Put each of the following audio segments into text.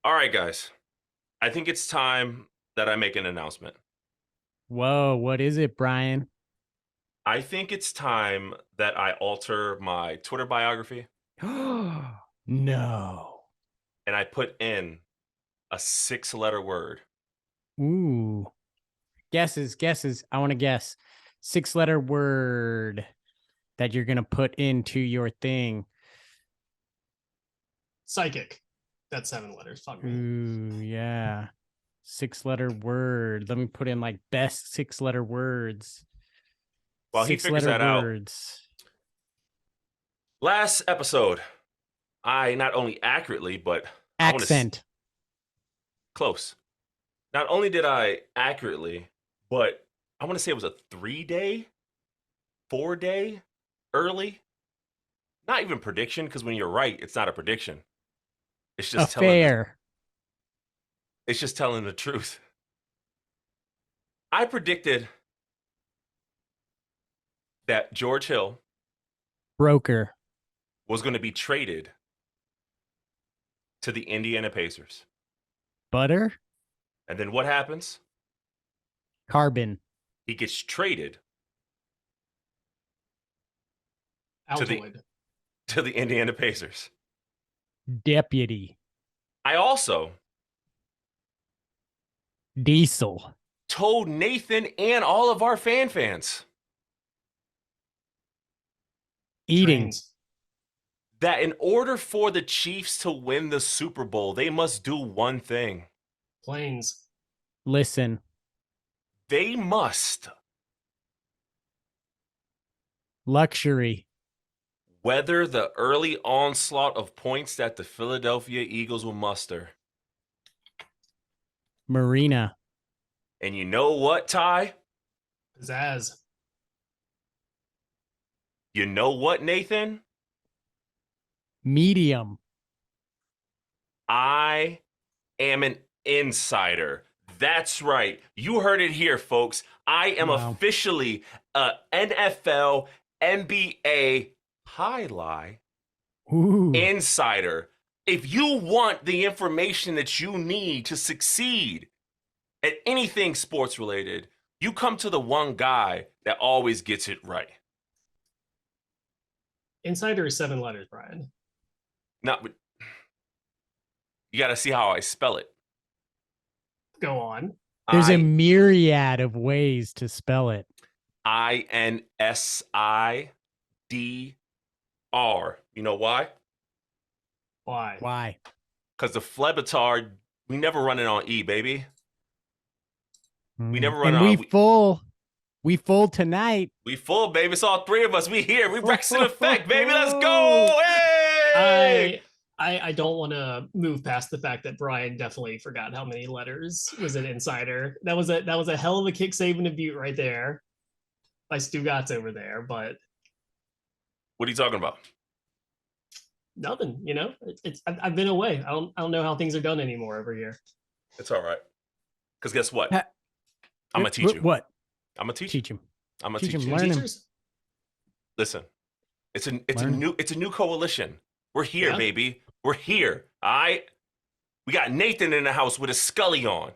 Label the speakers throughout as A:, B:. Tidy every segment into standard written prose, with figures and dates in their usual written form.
A: All right, guys. I think it's time that I make an announcement.
B: Whoa, what is it, Brian?
A: I think it's time that I alter my Twitter biography
B: No.
A: and I put in a 6-letter word.
B: Ooh. Guesses. I want to guess. 6-letter word that you're going to put into your thing.
C: Psychic. That's 7 letters. Fuck me.
B: Ooh, yeah. 6-letter word. Let me put in like best 6-letter words.
A: While he figures
B: 6-letter
A: that
B: words.
A: Last episode, I not only accurately, but
B: Accent.
A: Close. Not only did I accurately, but I want to say it was a 3-day, 4-day early. Not even prediction, because when you're right, it's not a prediction. It's just it's just telling the truth. I predicted that George Hill
B: Broker.
A: was going to be traded to the Indiana Pacers.
B: Butter.
A: And then what happens?
B: Carbon.
A: He gets traded
C: Altoid.
A: to the Indiana Pacers.
B: Deputy.
A: I also
B: Diesel.
A: told Nathan and all of our fans
B: Eating.
C: Trains.
A: that in order for the Chiefs to win the Super Bowl, they must do one thing.
C: Planes.
B: Listen.
A: They must
B: Luxury.
A: weather the early onslaught of points that the Philadelphia Eagles will muster.
B: Marina.
A: And you know what, Ty?
C: Pizzazz.
A: You know what, Nathan?
B: Medium.
A: I am an insider. That's right. You heard it here, folks. I am officially a NFL, NBA highlight insider. If you want the information that you need to succeed at anything sports related, you come to the one guy that always gets it right.
C: Insider is 7 letters, Brian.
A: Not, you got to see how I spell it.
C: Go on.
B: There's a myriad of ways to spell it.
A: INSIDR. You know why?
C: Why?
A: Because the Flebitard, we never run it on E, baby. We never run it
B: on. We full tonight.
A: We full, baby. It's all 3 of us. We here. We Rex in effect, baby. Let's go. Hey!
C: I don't want to move past the fact that Brian definitely forgot how many letters was an insider. That was a hell of a kick save and a butte right there by Stugatz over there. But
A: what are you talking about?
C: Nothing. You know, I've been away. I don't know how things are done anymore over here.
A: It's all right. Because guess what? I'm gonna teach you.
B: What?
A: I'm gonna teach
B: him.
A: I'm gonna teach
B: him.
A: you.
B: Learn him.
A: Listen, it's a new coalition. We're here, baby. We're here. All right. We got Nathan in the house with a Scully on.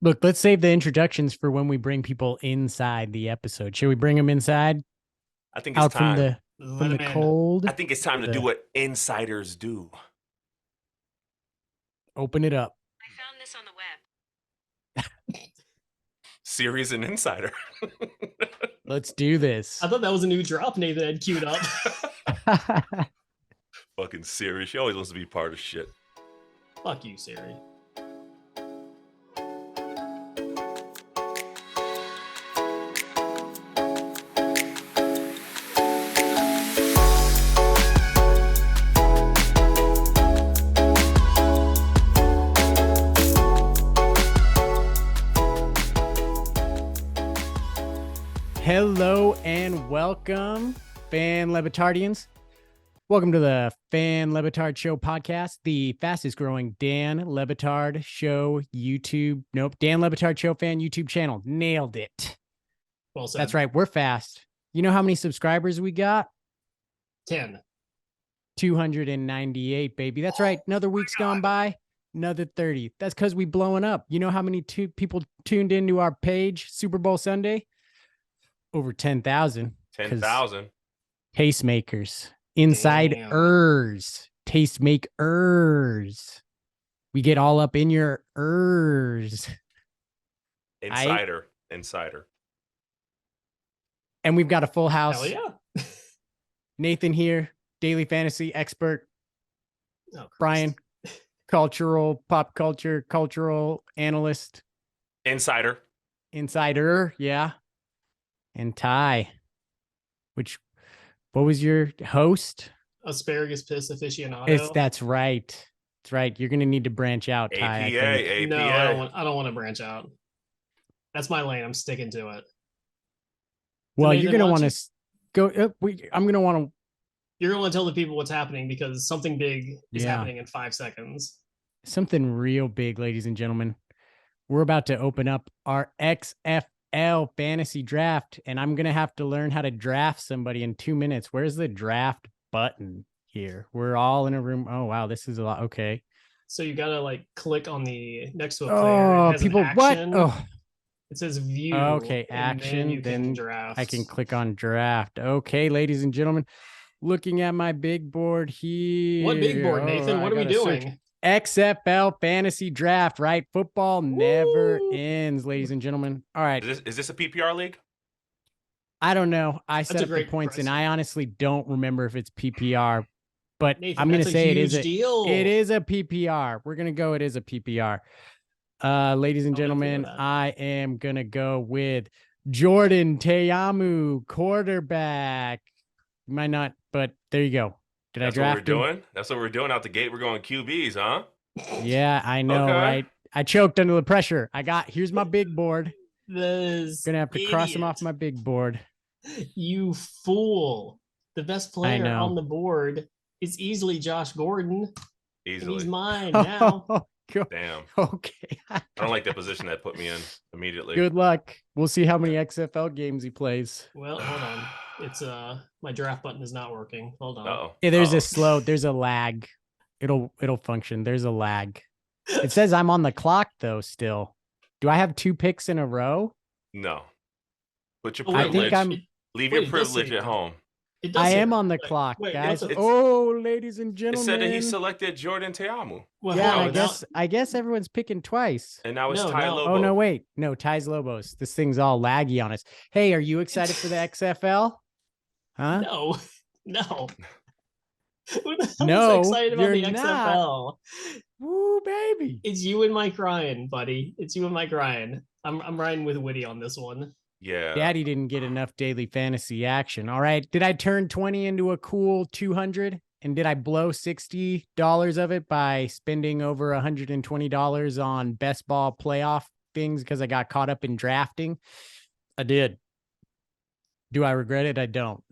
B: Look, let's save the introductions for when we bring people inside the episode. Should we bring them inside?
A: I think it's time.
B: From the cold.
A: I think it's time to do what insiders do.
B: Open it up.
D: I found this on the web.
A: Siri's an insider.
B: Let's do this.
C: I thought that was a new drop Nathan had queued up.
A: Fucking Siri. She always wants to be part of shit.
C: Fuck you, Siri.
B: Hello and welcome, Fan Levitardians. Welcome to the Fan Lebitard Show podcast, the fastest growing Dan Lebitard Show Dan Lebitard Show fan YouTube channel. Nailed it.
C: Well said.
B: That's right. We're fast. You know how many subscribers we got?
C: 10.
B: 298, baby. That's right. Another week's gone by. Another 30. That's because we blowing up. You know how many people tuned into our page Super Bowl Sunday? Over 10,000.
A: 10,000.
B: Tastemakers. Insiders. Tastemakers. We get all up in your ers.
A: Insider.
B: And we've got a full house.
C: Hell yeah.
B: Nathan here, daily fantasy expert.
C: Oh, Christ.
B: Brian, pop cultural analyst.
A: Insider.
B: Yeah. And Ty, what was your host?
C: Asparagus piss aficionado.
B: That's right. That's right. You're going to need to branch out, Ty. I think.
A: APA.
C: No, I don't want to branch out. That's my lane. I'm sticking to it.
B: Well,
C: Nathan,
B: you're going to
C: why
B: want
C: don't
B: to go. I'm going to want to.
C: You're going to tell the people what's happening because something big is
B: Yeah.
C: happening in 5 seconds.
B: Something real big, ladies and gentlemen. We're about to open up our XFL Fantasy Draft, and I'm going to have to learn how to draft somebody in 2 minutes. Where's the draft button here? We're all in a room. Oh, wow. This is a lot. Okay.
C: So you got to like click on the next to a player.
B: Oh,
C: It has an
B: people, what?
C: action.
B: Oh,
C: It says view.
B: okay.
C: and
B: Action.
C: you can
B: Then
C: draft.
B: I can click on draft. Okay, ladies and gentlemen, looking at my big board here.
C: What big board, Nathan? What are we doing?
B: XFL Fantasy Draft, right? Football never ends, ladies and gentlemen. All right.
A: Is this a PPR league?
B: I don't know. I
C: That's
B: set
C: a
B: up the
C: great
B: points, and
C: question.
B: I honestly don't remember if it's PPR, but
C: Nathan,
B: I'm going to
C: that's a
B: say it
C: huge
B: is a
C: deal.
B: It is a PPR. We're going to go. It is a PPR. Ladies and
C: I'm okay with
B: gentlemen,
C: that.
B: I am going to go with Jordan Teamu, quarterback. You might not, but there you go. Did
A: That's
B: I
A: what we're
B: draft him?
A: doing. That's what we're doing out the gate. We're going QBs, huh?
B: Yeah, I know,
A: Okay.
B: right? I choked under the pressure. Here's my big board.
C: This
B: Gonna have to cross him off
C: idiot.
B: my big board.
C: You fool. The best player
B: know.
C: on the board is easily Josh Gordon. And he's
A: Easily.
C: mine now.
A: Damn.
B: Okay.
A: I don't like the position that put me in immediately.
B: Good luck. We'll see how many XFL games he plays.
C: Well, hold on. It's my draft button is not working. Hold on.
A: Uh-oh.
B: Yeah, there's
A: Uh-oh.
B: there's a lag. It'll function. There's a lag. It says I'm on the clock though still. Do I have 2 picks in a row?
A: No. Put your
C: Oh,
B: I
A: privilege.
B: think I'm
A: Leave
C: wait,
A: your
C: it does
A: privilege
C: say
A: at
C: that.
A: home.
C: It does
B: I
C: say
B: am
C: that.
B: on the
C: Wait,
B: clock,
C: wait,
B: guys.
C: what the-
B: Oh, ladies and
A: It
B: gentlemen.
A: said that he selected Jordan Teamu.
C: well,
B: Yeah,
C: hold on,
B: I guess everyone's picking twice.
A: And now it's
C: No,
A: Ty
C: no.
A: Lobo.
B: Oh no, wait. No, Ty's Lobos. This thing's all laggy on us. Hey, are you excited for the XFL? Huh?
C: No, no. Who the hell
B: No,
C: is excited about the
B: you're
C: XFL?
B: Woo, baby.
C: It's you and Mike Ryan, buddy. It's you and Mike Ryan. I'm riding with Woody on this one.
A: Yeah.
B: Daddy didn't get enough daily fantasy action. All right. Did I turn 20 into a cool 200? And did I blow $60 of it by spending over $120 on best ball playoff things because I got caught up in drafting? I did. Do I regret it? I don't.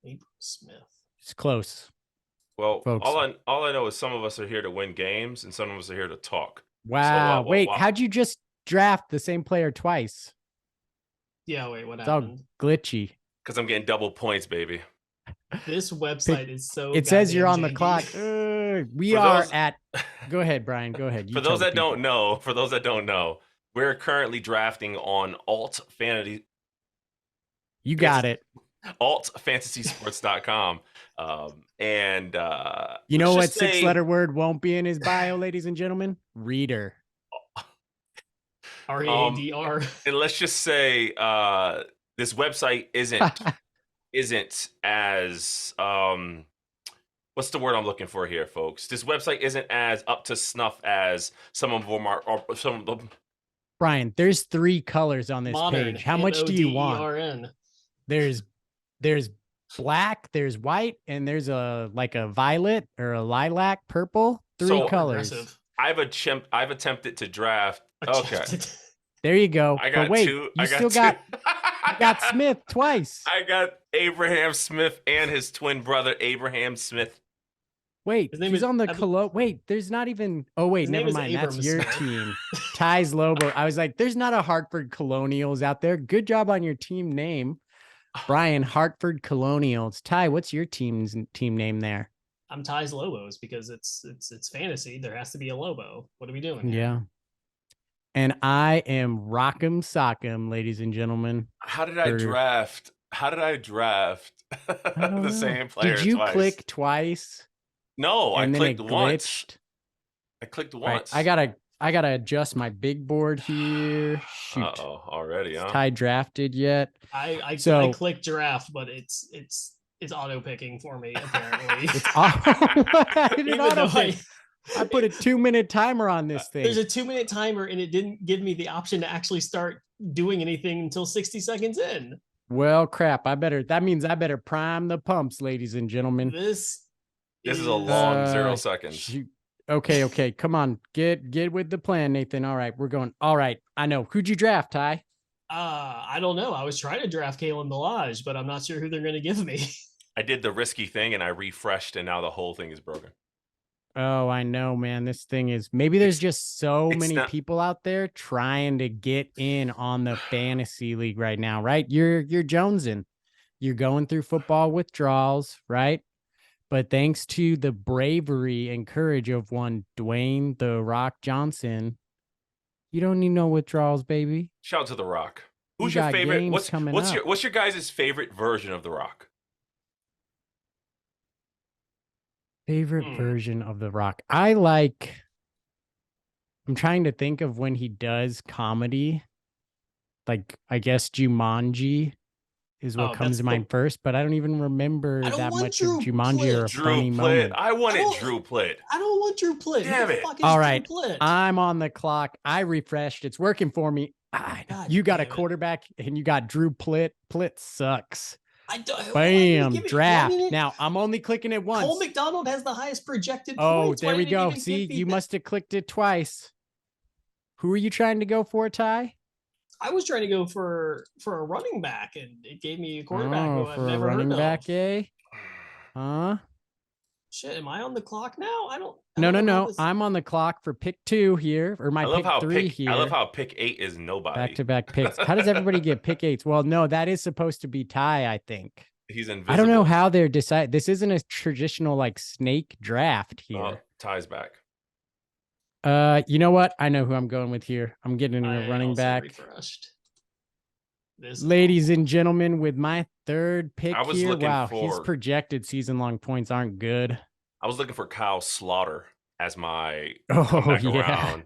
C: Abram Smith.
B: It's close.
A: Well,
B: Folks.
A: all I know is some of us are here to win games and some of us are here to talk.
B: Wow. Wait,
A: wow.
B: how'd you just draft the same player twice?
C: Yeah, wait, what
B: It's all
C: happened?
B: glitchy.
A: Because I'm getting double points, baby.
C: This website is so
B: It says you're on the
C: goddamn
B: clock.
C: janky.
B: We
A: For
B: are
A: those-
B: at. Go ahead, Brian. Go ahead.
A: For those that don't know, we're currently drafting on
B: You got it.
A: altfantasysports.com. And
B: You know
A: let's
B: what
A: just say-
B: 6-letter word won't be in his bio, ladies and gentlemen? Reader.
C: RADR.
A: And let's just say this website isn't as what's the word I'm looking for here, folks? This website isn't as up to snuff as some of them are, or some of them.
B: Brian, there's 3 colors on this
C: Modern.
B: page. How much do you want?
C: MODERN.
B: There's black, there's white, and there's a violet or a lilac purple. 3
A: So
B: colors.
C: Aggressive.
A: I've attempted to draft. Okay.
B: There you go.
A: I got
B: but wait,
A: two.
B: you
A: I
B: still
A: got
B: got Smith twice.
A: I got Abraham Smith and his twin brother Abraham Smith.
B: Wait,
C: His name
B: he's
C: is-
B: on the
C: I be-
B: Colo. Wait, there's not even. Oh wait,
C: His name
B: never
C: is
B: mind. That's
C: Abram
B: your
C: Smith.
B: team. Ty's Lobo. I was like, there's not a Hartford Colonials out there. Good job on your team name, Brian. Hartford Colonials. Ty, what's your team's team name there?
C: I'm Ty's Lobos because it's fantasy. There has to be a Lobo. What are we doing here?
B: Yeah. And I am Rock'em Sock'em, ladies and gentlemen.
A: How did I
B: For-
A: draft? How did I draft
B: I don't
A: the
B: know.
A: same player
B: Did you
A: twice?
B: click twice
A: No, I
B: and then
A: clicked
B: it
A: once.
B: glitched?
A: I clicked
B: All right,
A: once.
B: I gotta adjust my big board here. Shoot.
A: Uh-oh, already,
B: Is
A: huh?
B: Ty drafted yet?
C: I
B: So-
C: click draft, but it's auto picking for me apparently.
B: It's I did it
C: Even though
B: auto-pick. I put a 2-minute timer on this thing.
C: there's a 2-minute timer and it didn't give me the option to actually start doing anything until 60 seconds in.
B: Well, crap. That means I better prime the pumps, ladies and gentlemen.
C: This
A: This is a long 0
B: Uh,
A: seconds.
B: shoot. Okay. Come on. Get with the plan, Nathan. All right, we're going. All right. I know. Who'd you draft, Ty?
C: I don't know. I was trying to draft Kalen Balaj, but I'm not sure who they're going to give me.
A: I did the risky thing and I refreshed, and now the whole thing is broken.
B: Oh, I know, man. This thing is maybe there's just so
A: it's
B: many
A: not-
B: people out there trying to get in on the fantasy league right now, right? You're jonesing. You're going through football withdrawals, right? But thanks to the bravery and courage of one Dwayne the Rock Johnson, you don't need no withdrawals, baby.
A: Shout out to The Rock.
B: You
A: Who's your
B: got
A: favorite?
B: games coming up.
A: What's your guys' favorite version of The Rock?
B: Favorite version of The Rock. I'm trying to think of when he does comedy. Like, I guess Jumanji is what
C: Oh,
B: comes
C: that's
B: to
C: the-
B: mind first, but I don't even remember
C: I don't
B: that
C: want
B: much of
C: Drew
B: Jumanji or a
C: Plitt.
A: Drew
B: funny
A: Plitt.
B: moment.
A: I wanted
C: don't-
A: Drew Plitt.
C: I don't want Drew Plitt.
A: Damn
C: Who
A: it.
C: the fuck is
B: All
C: Drew
B: right,
C: Plitt?
B: I'm on the clock. I refreshed. It's working for me.
C: God
B: You got a
C: damn it.
B: quarterback and you got Drew Plitt. Plitt sucks.
C: I don't,
B: Bam,
C: give me-
B: draft.
C: why didn't-
B: Now, I'm only clicking it once.
C: Cole McDonald has the highest projected
B: Oh,
C: points. Why
B: there we
C: didn't it
B: go.
C: even
B: See,
C: give me
B: you
C: that?
B: must have clicked it twice. Who are you trying to go for, Ty?
C: I was trying to go for a running back, and it gave me a quarterback who I've
B: for a
C: never
B: running
C: heard
B: back,
C: of.
B: eh? Huh?
C: Shit, am I on the clock now? I don't
B: No.
C: know how this-
B: I'm on the clock for pick 2 here, or my
A: I love
B: pick
A: how
B: 3 here.
A: I love how pick 8 is nobody.
B: Back-to-back picks. How does everybody get pick 8s? Well, no, that is supposed to be Ty, I think.
A: He's invisible.
B: I don't know how they're decided. This isn't a traditional like snake draft here.
A: Oh, Ty's back.
B: You know what? I know who I'm going with here. I'm getting
C: I
B: a running
C: also
B: back.
C: refreshed. This is
B: Ladies
C: awful.
B: and gentlemen, with my third pick
A: I was
B: here,
A: looking
B: wow, his
A: for-
B: projected season-long points aren't good.
A: I was looking for Kyle Slaughter as my
B: Oh,
A: comeback
B: yeah.
A: around.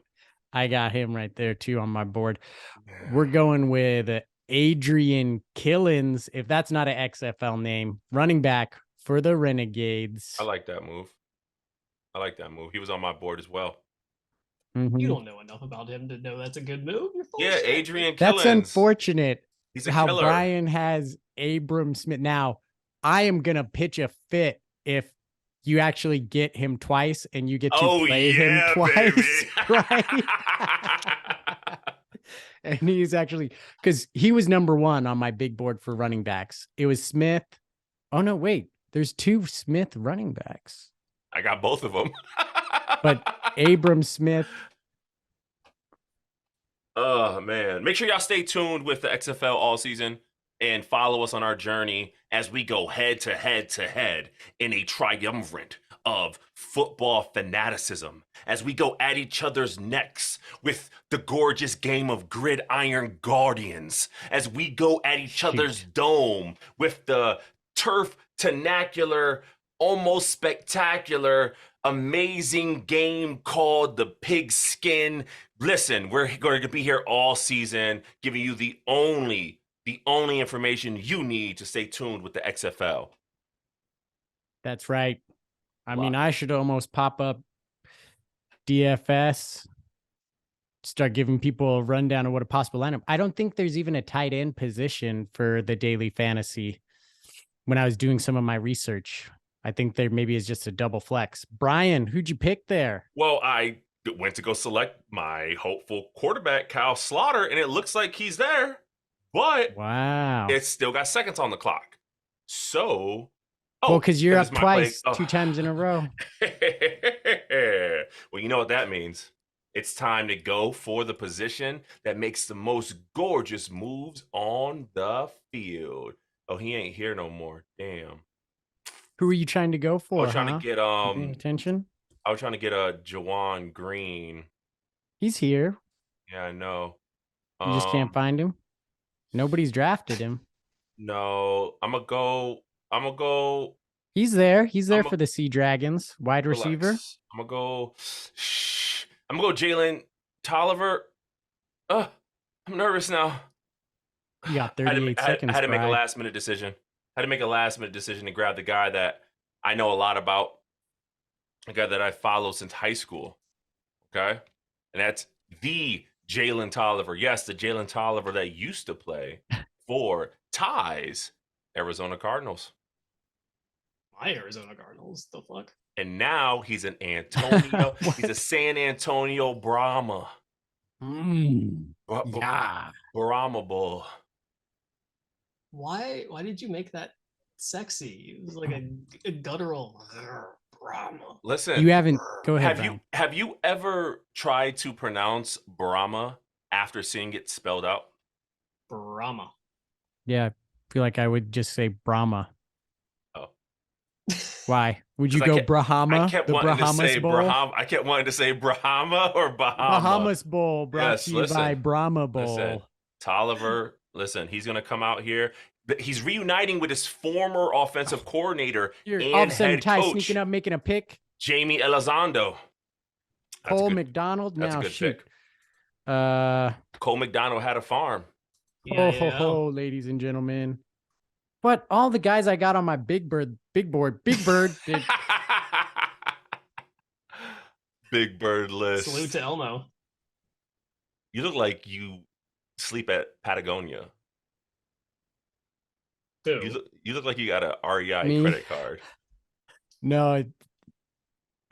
B: I got him right there, too, on my board. We're going with Adrian Killins, if that's not an XFL name, running back for the Renegades.
A: I like that move. He was on my board as well.
B: Mhm.
C: You don't know enough about him to know that's a good move. You're full of
A: Yeah,
C: shit.
A: Adrian Killins.
B: That's unfortunate.
A: He's a
B: How
A: killer.
B: Brian has Abram Smith. Now, I am going to pitch a fit if you actually get him twice and you get to
A: Oh,
B: play
A: yeah,
B: him twice,
A: baby.
B: right? And he's actually, because he was number 1 on my big board for running backs. It was Smith. Oh, no, wait. There's 2 Smith running backs.
A: I got both of them.
B: But Abram Smith.
A: Oh, man. Make sure y'all stay tuned with the XFL all season and follow us on our journey as we go head to head in a triumvirate of football fanaticism, as we go at each other's necks with the gorgeous game of Gridiron Guardians, as we go at each other's dome with the turf tenacular, almost spectacular, amazing game called the Pigskin. Listen, we're going to be here all season, giving you the only information you need to stay tuned with the XFL.
B: That's right. I
A: Wow.
B: mean, I should almost pop up DFS, start giving people a rundown of what a possible lineup. I don't think there's even a tight end position for the daily fantasy. When I was doing some of my research, I think there maybe is just a double flex. Brian, who'd you pick there?
A: Well, I went to go select my hopeful quarterback, Kyle Slaughter, and it looks like he's there, but
B: Wow.
A: it's still got seconds on the clock. So,
B: Well, because you're
A: that
B: up
A: is my play.
B: twice, 2 times in a row.
A: Well, you know what that means. It's time to go for the position that makes the most gorgeous moves on the field. Oh, he ain't here no more. Damn.
B: Who are you trying to go
A: I
B: for?
A: was trying to get
B: You paying attention?
A: I was trying to get a Jawan Green.
B: He's here.
A: Yeah, I know.
B: You just can't find him. Nobody's drafted him.
A: No, I'm gonna go. I'm gonna go.
B: He's there. He's there
A: I'm a-
B: for the Sea Dragons. Wide receiver.
A: Relax. I'm gonna go. Shh. I'm gonna go Jalen Tolliver. I'm nervous now.
B: You got
A: I had to,
B: 38
A: I had-
B: seconds.
A: I had to make a
B: Bri.
A: last minute decision. I had to make a last minute decision to grab the guy that I know a lot about, a guy that I follow since high school. Okay, and that's the Jalen Tolliver. Yes, the Jalen Tolliver that used to play for Ty's Arizona Cardinals.
C: My Arizona Cardinals. The fuck?
A: And now he's an Antonio. He's a San Antonio Brahma.
B: Yeah.
A: Brahma Bull.
C: Why did you make that sexy? It was like a guttural Brahma.
A: Listen,
B: You haven't. Go ahead.
A: have you ever tried to pronounce Brahma after seeing it spelled out?
C: Brahma.
B: Yeah, I feel like I would just say Brahma.
A: Oh.
B: Why? Would you
A: 'Cause
B: go Brahma?
A: I kept
B: The
A: wanting to
B: Bahamas
A: say
B: Bowl?
A: Brahma. I kept wanting to say Brahma or Bahama.
B: Bahamas Bowl brought
A: Yes,
B: to you
A: listen,
B: by Brahma Bowl.
A: Listen, Tolliver, listen, he's going to come out here. He's reuniting with his former offensive coordinator
B: You're
A: and
B: all of a sudden
A: head
B: Ty
A: coach,
B: sneaking up, making a pick.
A: Jamie Elizondo.
B: Cole McDonald.
A: That's
B: Now
A: a good
B: shoot.
A: pick.
B: Cole
A: McDonald had a farm.
B: ho, ladies and gentlemen. But all the guys I got on my big bird, Big Bird, did,
A: Big Bird list.
C: Salute to Elmo.
A: You look like you sleep at Patagonia.
C: Who?
A: You look like you got a REI
B: Me?
A: credit card.
B: no.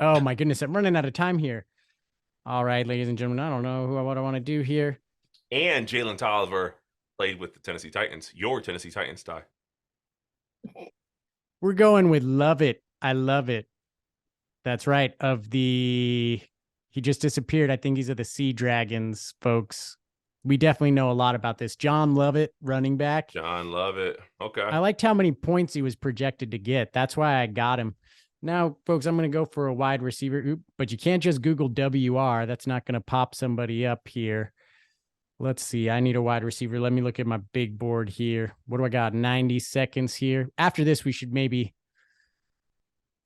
B: Oh my goodness, I'm running out of time here. All right, ladies and gentlemen, I don't know what I want to do here.
A: And Jalen Tolliver played with the Tennessee Titans. Your Tennessee Titans, Ty.
B: We're going with Love It. I love it. That's right. He just disappeared. I think he's of the Sea Dragons, folks. We definitely know a lot about this. John Lovett, running back.
A: John Lovett. Okay.
B: I liked how many points he was projected to get. That's why I got him. Now, folks, I'm going to go for a wide receiver, but you can't just Google WR. That's not going to pop somebody up here. Let's see. I need a wide receiver. Let me look at my big board here. What do I got? 90 seconds here. After this, we should maybe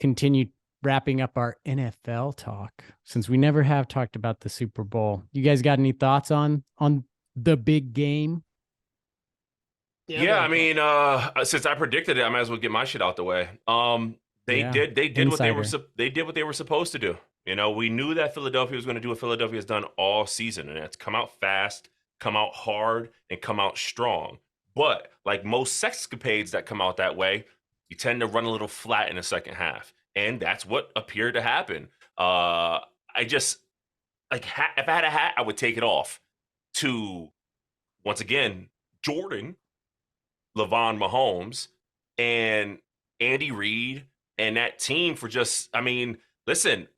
B: continue wrapping up our NFL talk since we never have talked about the Super Bowl. You guys got any thoughts on the big game?
A: Yeah, I mean, since I predicted it, I might as well get my shit out the way. They did what they were supposed to do. You know, we knew that Philadelphia was going to do what Philadelphia has done all season, and that's come out fast, come out hard, and come out strong. But like most sexcapades that come out that way, you tend to run a little flat in the second half, and that's what appeared to happen. I just like if I had a hat, I would take it off to once again Jordan, LeVon Mahomes, and Andy Reid and that team for just, I mean, listen,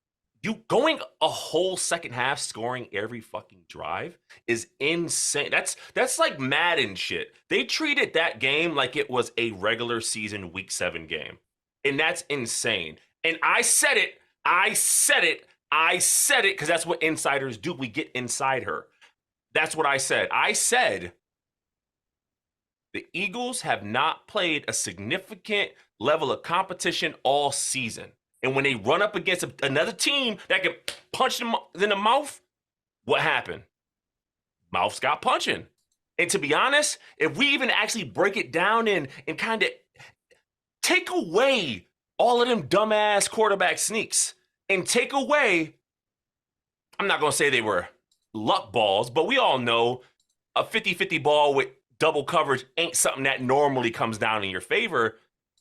A: you going a whole second half scoring every fucking drive is insane. That's like Madden shit. They treated that game like it was a regular season week 7 game. And that's insane. And I said it because that's what insiders do. We get inside her. That's what I said. I said the Eagles have not played a significant level of competition all season. And when they run up against another team that can punch them in the mouth, what happened? Mouths got punching. And to be honest, if we even actually break it down and kind of take away all of them dumbass quarterback sneaks and take away, I'm not going to say they were luck balls, but we all know a 50-50 ball with double coverage ain't something that normally comes down in your favor.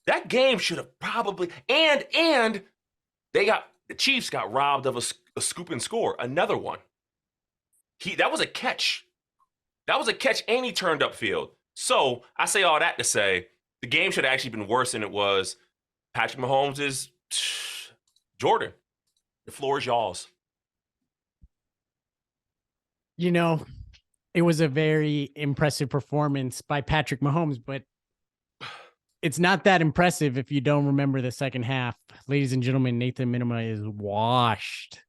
A: That game should have probably, and the Chiefs got robbed of a scoop and score, another one. That was a catch. That was a catch, and he turned upfield. So I say all that to say the game should have actually been worse than it was. Patrick Mahomes is Jordan. The floor is y'all's.
B: You know, it was a very impressive performance by Patrick Mahomes, but it's not that impressive if you don't remember the second half. Ladies and gentlemen, Nathan Minima is washed.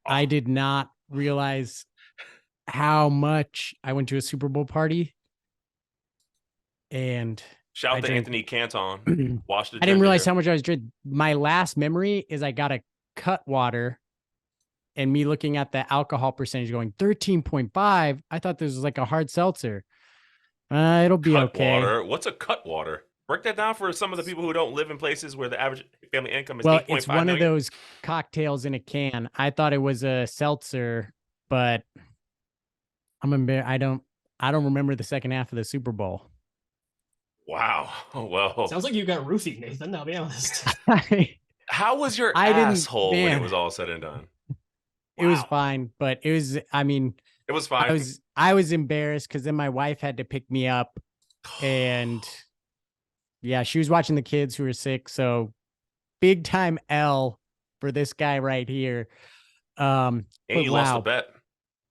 B: I did not realize how much I went to a Super Bowl party and
A: Shout
B: I
A: out to
B: drank.
A: Anthony Canton. Wash the
B: I didn't realize
A: ginger.
B: how much I was drinking. My last memory is I got a cut water and me looking at the alcohol percentage going 13.5. I thought this was like a hard seltzer. It'll be
A: Cut
B: okay.
A: water. What's a cut water? Break that down for some of the people who don't live in places where the average family income is
B: Well,
A: 8.5
B: it's one
A: million.
B: of those cocktails in a can. I thought it was a seltzer, but I'm embarrassed. I don't remember the second half of the Super Bowl.
A: Wow. Well,
C: Sounds like you got roofied, Nathan. I'll be honest.
A: how was your
B: I didn't-
A: asshole when it
B: man.
A: was all said and done?
B: It was
A: Wow.
B: fine, but it was, I mean,
A: It was fine.
B: I was embarrassed because then my wife had to pick me up and yeah, she was watching the kids who were sick. So big time L for this guy right here.
A: And
B: But
A: you lost
B: wow,
A: the bet.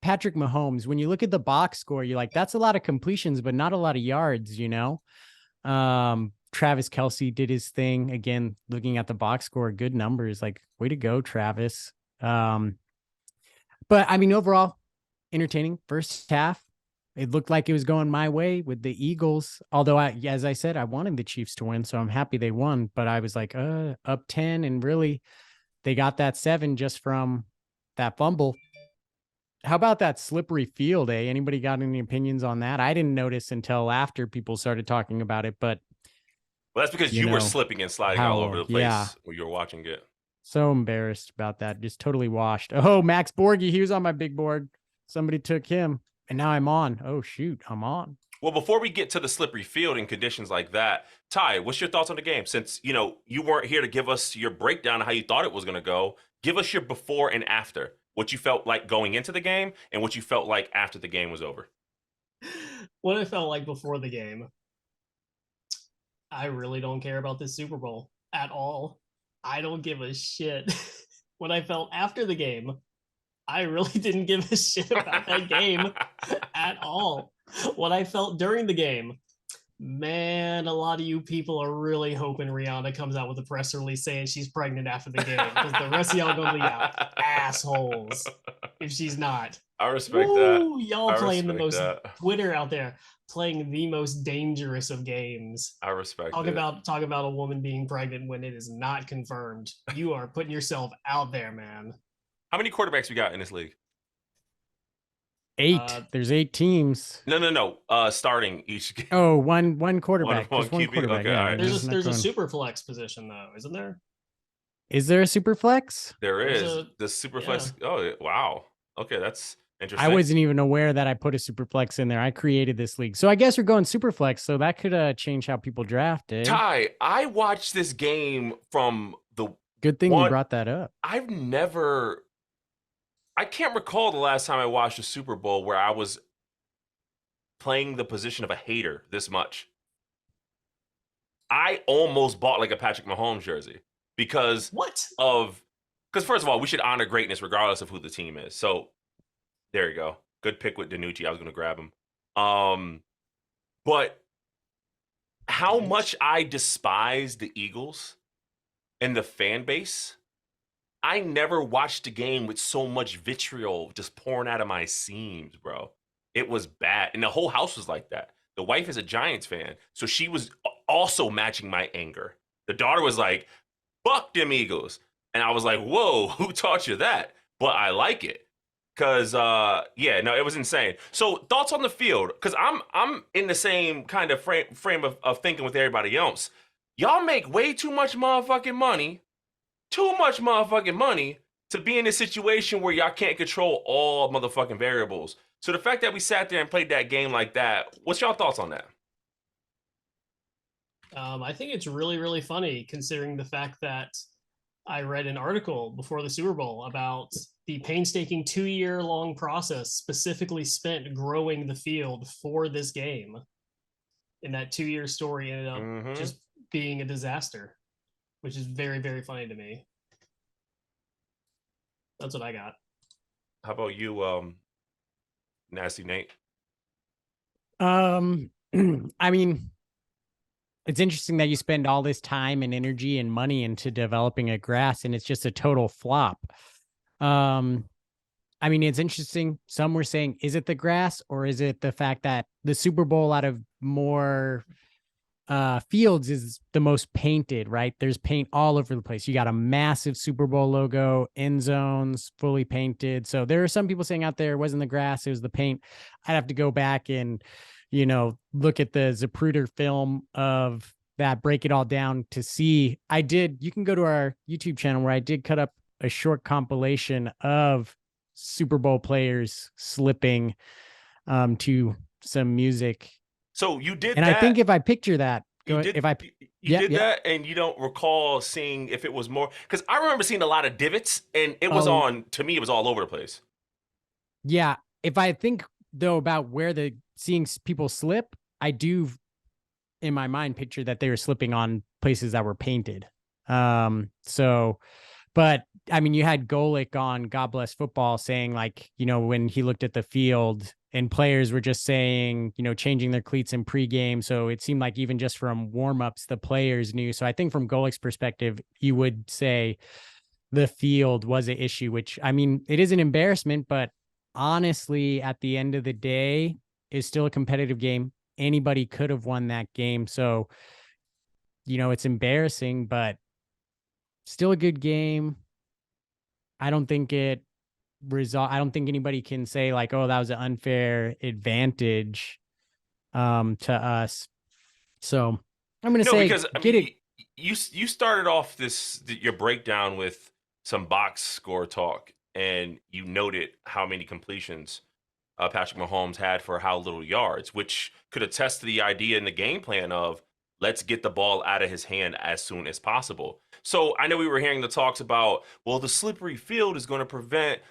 B: Patrick Mahomes, when you look at the box score, you're like, that's a lot of completions, but not a lot of yards, you know? Travis Kelce did his thing again, looking at the box score, good numbers, like way to go, Travis. But I mean, overall, entertaining first half. It looked like it was going my way with the Eagles. Although as I said, I wanted the Chiefs to win, so I'm happy they won, but I was like, up 10 and really they got that 7 just from that fumble. How about that slippery field, eh? Anybody got any opinions on that? I didn't notice until after people started talking about it, but
A: Well, that's because you were slipping and sliding all over the place when you were watching it.
B: So embarrassed about that. Just totally washed. Oh, Max Borgi, he was on my big board. Somebody took him, and now I'm on. Oh, shoot, I'm on.
A: Well, before we get to the slippery field and conditions like that, Ty, what's your thoughts on the game? Since, you weren't here to give us your breakdown of how you thought it was going to go, give us your before and after. What you felt like going into the game and what you felt like after the game was over.
C: What I felt like before the game, I really don't care about this Super Bowl at all. I don't give a shit. What I felt after the game, I really didn't give a shit about that game at all. What I felt during the game, man, a lot of you people are really hoping Rihanna comes out with a press release saying she's pregnant after the game, because the rest of y'all gonna be out assholes if she's not.
A: I respect that.
C: Y'all playing the most
A: that.
C: Twitter out there, playing the most dangerous of games.
A: I respect
C: talk
A: it.
C: Talk about a woman being pregnant when it is not confirmed. You are putting yourself out there, man.
A: How many quarterbacks we got in this league?
B: 8. There's 8 teams.
A: No. Starting each game.
B: Oh, one quarterback.
A: One
B: Just one
A: QB?
B: quarterback.
A: Okay,
B: Yeah,
A: all right.
C: There's a super flex position though, isn't there?
B: Is there a super flex?
A: There is. The super flex. Oh, wow. Okay, that's interesting.
B: I wasn't even aware that I put a super flex in there. I created this league. So I guess we're going super flex. So that could change how people draft it.
A: Ty, I watched this game from the
B: Good thing you brought that up.
A: I can't recall the last time I watched a Super Bowl where I was playing the position of a hater this much. I almost bought like a Patrick Mahomes jersey because first of all, we should honor greatness regardless of who the team is. So there you go. Good pick with Danucci. I was going to grab him. But how much I despise the Eagles and the fan base, I never watched a game with so much vitriol just pouring out of my seams, bro. It was bad. And the whole house was like that. The wife is a Giants fan, so she was also matching my anger. The daughter was like, fuck them Eagles. And I was like, whoa, who taught you that? But I like it. Because, it was insane. So thoughts on the field? Because I'm in the same kind of frame of thinking with everybody else. Y'all make way too much motherfucking money to be in a situation where y'all can't control all motherfucking variables. So the fact that we sat there and played that game like that, what's y'all thoughts on that?
C: I think it's really, really funny considering the fact that I read an article before the Super Bowl about the painstaking 2-year-long process specifically spent growing the field for this game. And that 2-year story ended up just being a disaster, which is very, very funny to me. That's what I got.
A: How about you, Nasty Nate?
B: I mean, it's interesting that you spend all this time and energy and money into developing a grass and it's just a total flop. I mean, it's interesting. Some were saying, is it the grass or is it the fact that the Super Bowl out of more fields is the most painted, right? There's paint all over the place. You got a massive Super Bowl logo, end zones, fully painted. So there are some people saying out there it wasn't the grass, it was the paint. I'd have to go back and, look at the Zapruder film of that, break it all down to see. You can go to our YouTube channel where I did cut up a short compilation of Super Bowl players slipping to some music.
A: So you did
B: and
A: that.
B: I think if I picture that,
A: You did that, and you don't recall seeing if it was more, because I remember seeing a lot of divots, and it was to me, it was all over the place.
B: Yeah, if I think though about where seeing people slip, I do in my mind picture that they were slipping on places that were painted. But I mean, you had Golick on God Bless Football saying, like, when he looked at the field and players were just saying, changing their cleats in pregame. So it seemed like even just from warmups, the players knew. So I think from Golick's perspective, you would say the field was an issue, which, I mean, it is an embarrassment, but honestly, at the end of the day, is still a competitive game. Anybody could have won that game. So, it's embarrassing, but still a good game. I don't think I don't think anybody can say like, oh, that was an unfair advantage to us. So I'm going to say,
A: because you started off your breakdown with some box score talk, and you noted how many completions Patrick Mahomes had for how little yards, which could attest to the idea in the game plan of let's get the ball out of his hand as soon as possible. So I know we were hearing the talks about, well, the slippery field is going to prevent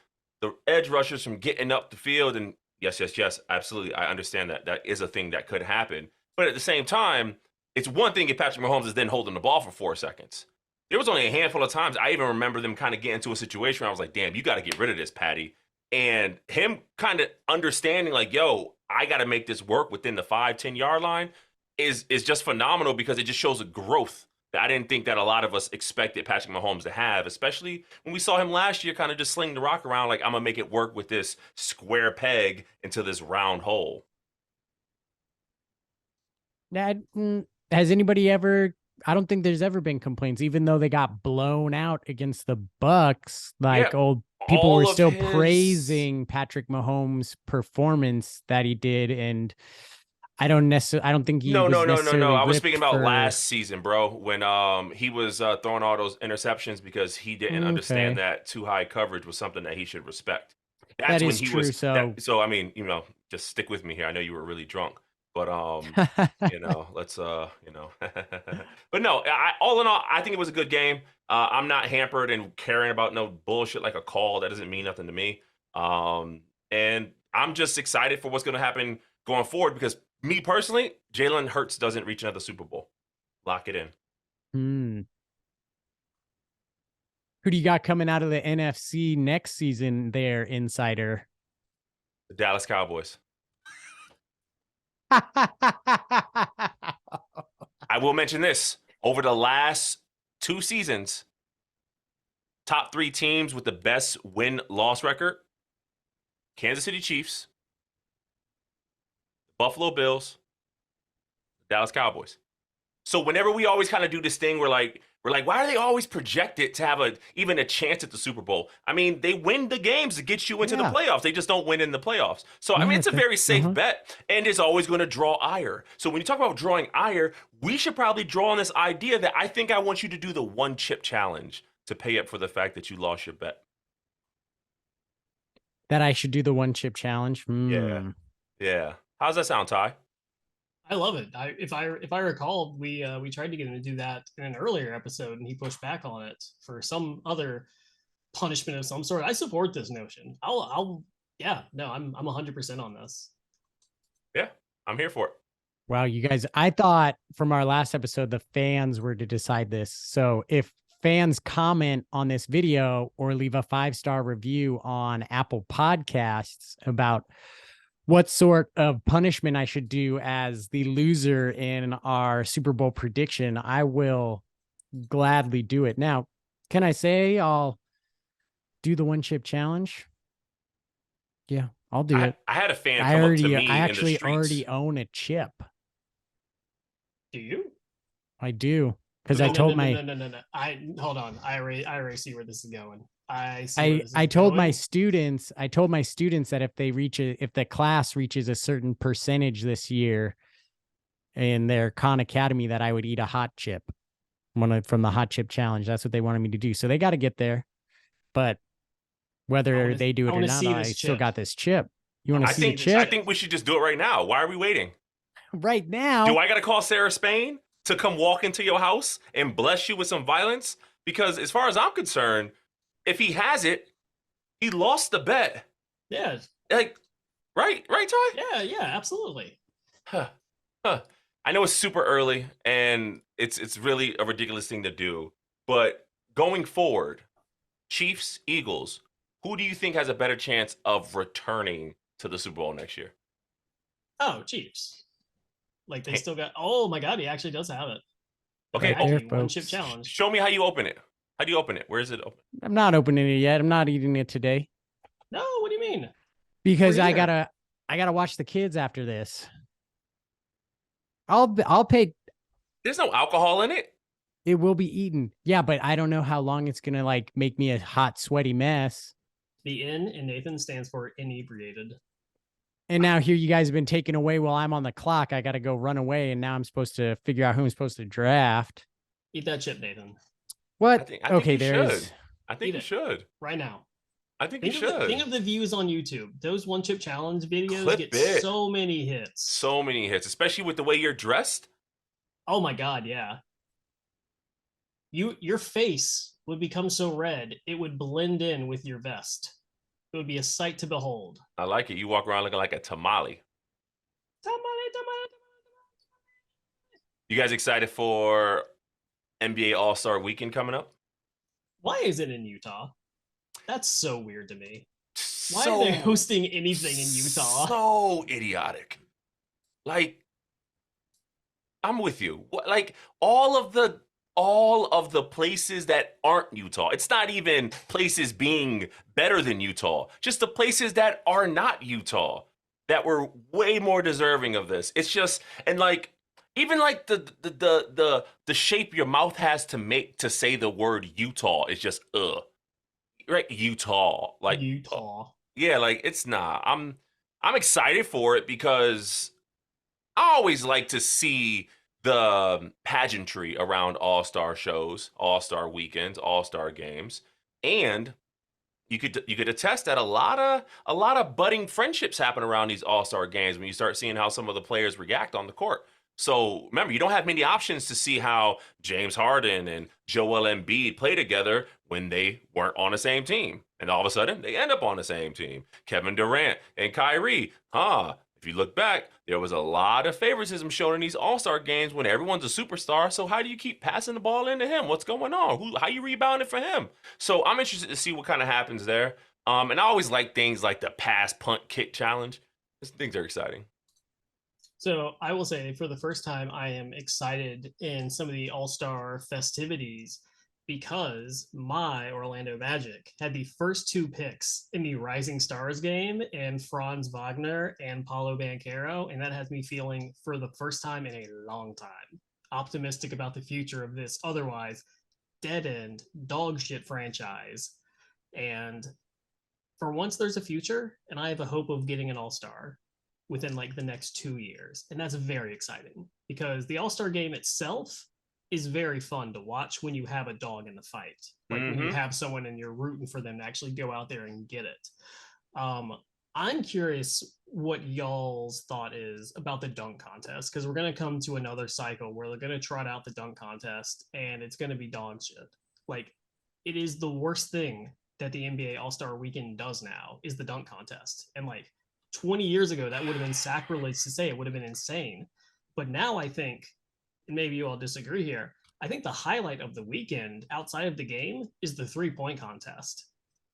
A: the edge rushers from getting up the field. And yes, absolutely. I understand that. That is a thing that could happen. But at the same time, it's one thing if Patrick Mahomes is then holding the ball for 4 seconds. There was only a handful of times I even remember them kind of getting into a situation where I was like, damn, you got to get rid of this, Patty. And him kind of understanding like, yo, I got to make this work within the 5-10 yard line is just phenomenal, because it just shows a growth that I didn't think that a lot of us expected Patrick Mahomes to have, especially when we saw him last year kind of just sling the rock around like, I'm going to make it work with this square peg into this round hole.
B: Has anybody ever, I don't think there's ever been complaints, even though they got blown out against the Bucks, like people were still praising Patrick Mahomes' performance that he did. And I don't think he
A: No.
B: necessarily
A: I was speaking about
B: for...
A: last season, bro, when he was throwing all those interceptions because he didn't understand that too high coverage was something that he should respect. That's when he
B: true,
A: was.
B: So
A: I mean, just stick with me here. I know you were really drunk, but let's but no. All in all, I think it was a good game. I'm not hampered and caring about no bullshit like a call. That doesn't mean nothing to me. And I'm just excited for what's going to happen going forward, because me personally, Jalen Hurts doesn't reach another Super Bowl. Lock it in.
B: Who do you got coming out of the NFC next season there, Insider?
A: The Dallas Cowboys. I will mention this. Over the last 2 seasons, top 3 teams with the best win-loss record: Kansas City Chiefs, Buffalo Bills, Dallas Cowboys. So whenever we always kind of do this thing, we're like, why are they always projected to have even a chance at the Super Bowl? I mean, they win the games to get you into the playoffs. They just don't win in the playoffs. So, I mean, it's a very safe bet, and it's always going to draw ire. So when you talk about drawing ire, we should probably draw on this idea that I think I want you to do the 1-chip challenge to pay up for the fact that you lost your bet.
B: That I should do the 1-chip challenge?
A: Yeah. How's that sound, Ty?
C: I love it. If I recall, we tried to get him to do that in an earlier episode, and he pushed back on it for some other punishment of some sort. I support this notion. I'm 100% on this.
A: Yeah, I'm here for it.
B: Wow, you guys, I thought from our last episode, the fans were to decide this. So if fans comment on this video or leave a 5-star review on Apple Podcasts about what sort of punishment I should do as the loser in our Super Bowl prediction, I will gladly do it. Now, can I say I'll do the one chip challenge? Yeah, I'll do it.
A: I had a fan come up to me
B: I
A: in the
B: actually
A: streets.
B: already own a chip.
C: Do you?
B: I do. Because
C: No,
B: I told
C: no,
B: my
C: no, no, no, no. Hold on. I already see where this is going. I see where this is
B: I told my
C: going.
B: students, that if they if the class reaches a certain percentage this year in their Khan Academy, that I would eat a hot chip. From the hot chip challenge. That's what they wanted me to do. So they got to get there. But whether they do it or not, I still got this chip. You want to see the chip?
A: I think we should just do it right now. Why are we waiting?
B: Right now.
A: Do I got to call Sarah Spain to come walk into your house and bless you with some violence? Because as far as I'm concerned, if he has it, he lost the bet.
C: Yeah.
A: Like, right, Ty?
C: Yeah, absolutely.
A: Huh. I know it's super early and it's really a ridiculous thing to do. But going forward, Chiefs, Eagles, who do you think has a better chance of returning to the Super Bowl next year?
C: Oh, Chiefs. Like they still got. Oh my God, he actually does have it.
A: Okay,
C: one chip challenge.
A: Show me how you open it. How do you open it? Where is it open?
B: I'm not opening it yet. I'm not eating it today.
C: No, what do you mean?
B: Because I gotta watch the kids after this. I'll pay.
A: There's no alcohol in it.
B: It will be eaten. Yeah, but I don't know how long it's gonna like make me a hot, sweaty mess.
C: The N in Nathan stands for inebriated.
B: And now here you guys have been taken away while I'm on the clock. I got to go run away, and now I'm supposed to figure out who I'm supposed to draft.
C: Eat that chip, Nathan.
B: What?
A: I think
B: okay,
A: there's. I think you should.
C: Right now.
A: I think you should.
C: Think of the views on YouTube. Those one chip challenge videos
A: Clip
C: get
A: it.
C: so many hits.
A: So many hits, especially with the way you're dressed.
C: Oh my God, yeah. Your face would become so red, it would blend in with your vest. It would be a sight to behold.
A: I like it. You walk around looking like a tamale.
C: Tamale.
A: You guys excited for NBA All-Star Weekend coming up?
C: Why is it in Utah? That's so weird to me. Why are they hosting anything in Utah?
A: So idiotic. Like, I'm with you. Like all of the places that aren't Utah. It's not even places being better than Utah. Just the places that are not Utah that were way more deserving of this. It's just, and like even like the shape your mouth has to say the word Utah is just right, Utah, like
C: Utah.
A: Yeah, like it's not. I'm excited for it because I always like to see the pageantry around all-star shows, all-star weekends, all-star games, and you could attest that a lot of budding friendships happen around these all-star games when you start seeing how some of the players react on the court. So remember, you don't have many options to see how James Harden and Joel Embiid play together when they weren't on the same team. And all of a sudden, they end up on the same team. Kevin Durant and Kyrie. If you look back, there was a lot of favoritism shown in these all-star games when everyone's a superstar. So how do you keep passing the ball into him? What's going on? How you rebounding for him? So I'm interested to see what kind of happens there. And I always like things like the pass, punt, kick challenge. These things are exciting.
C: So I will say, for the first time, I am excited in some of the all-star festivities because my Orlando Magic had the first two picks in the Rising Stars game, and Franz Wagner and Paulo Banchero, and that has me feeling, for the first time in a long time, optimistic about the future of this otherwise dead-end dog shit franchise. And for once, there's a future, and I have a hope of getting an all-star within like the next 2 years. And that's very exciting because the All-Star game itself is very fun to watch when you have a dog in the fight. Like when you have someone and you're rooting for them to actually go out there and get it. I'm curious what y'all's thought is about the dunk contest, because we're going to come to another cycle where they're going to trot out the dunk contest and it's going to be dog shit. Like, it is the worst thing that the NBA All-Star Weekend does now is the dunk contest. And like, 20 years ago, that would have been sacrilege to say. It would have been insane. But now I think, and maybe you all disagree here, I think the highlight of the weekend outside of the game is the 3-point contest.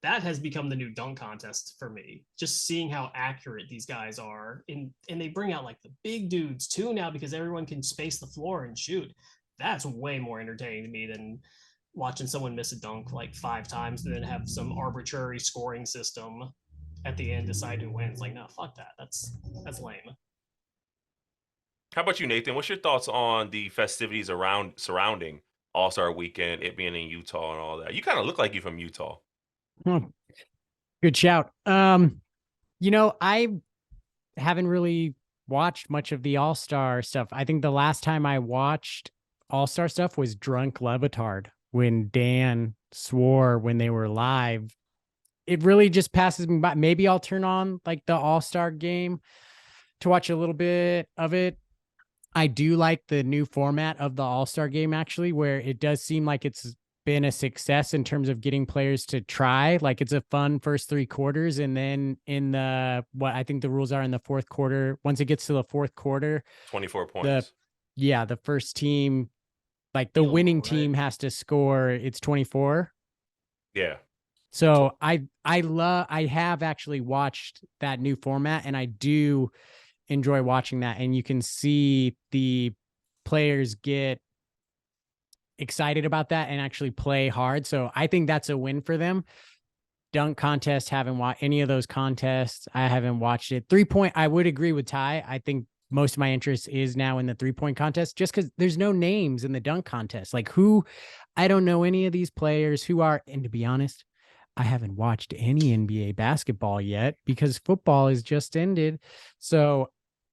C: that has become the new dunk contest for me. Just seeing how accurate these guys are, and they bring out like the big dudes too now because everyone can space the floor and shoot. That's way more entertaining to me than watching someone miss a dunk like 5 times and then have some arbitrary scoring system at the end decide who wins. Like, no, fuck that. That's lame.
A: How about you, Nathan? What's your thoughts on the festivities surrounding All-Star Weekend, it being in Utah and all that? You kind of look like you're from Utah.
B: Oh, good shout. I haven't really watched much of the All-Star stuff. I think the last time I watched All-Star stuff was Drunk Levitard when Dan swore when they were live. It really just passes me by. Maybe I'll turn on like the All-Star game to watch a little bit of it. I do like the new format of the All-Star game, actually, where it does seem like it's been a success in terms of getting players to try. Like, it's a fun first 3 quarters. And then in what I think the rules are in the fourth quarter, once it gets to the fourth quarter,
A: 24 points.
B: The first team, like the winning team has to score. It's 24.
A: Yeah.
B: So I have actually watched that new format, and I do enjoy watching that. And you can see the players get excited about that and actually play hard. So I think that's a win for them. Dunk contest, haven't watched any of those contests. I haven't watched it. 3-point, I would agree with Ty. I think most of my interest is now in the 3-point contest, just because there's no names in the dunk contest. Like, I don't know any of these players who are, and to be honest, I haven't watched any NBA basketball yet because football has just ended. So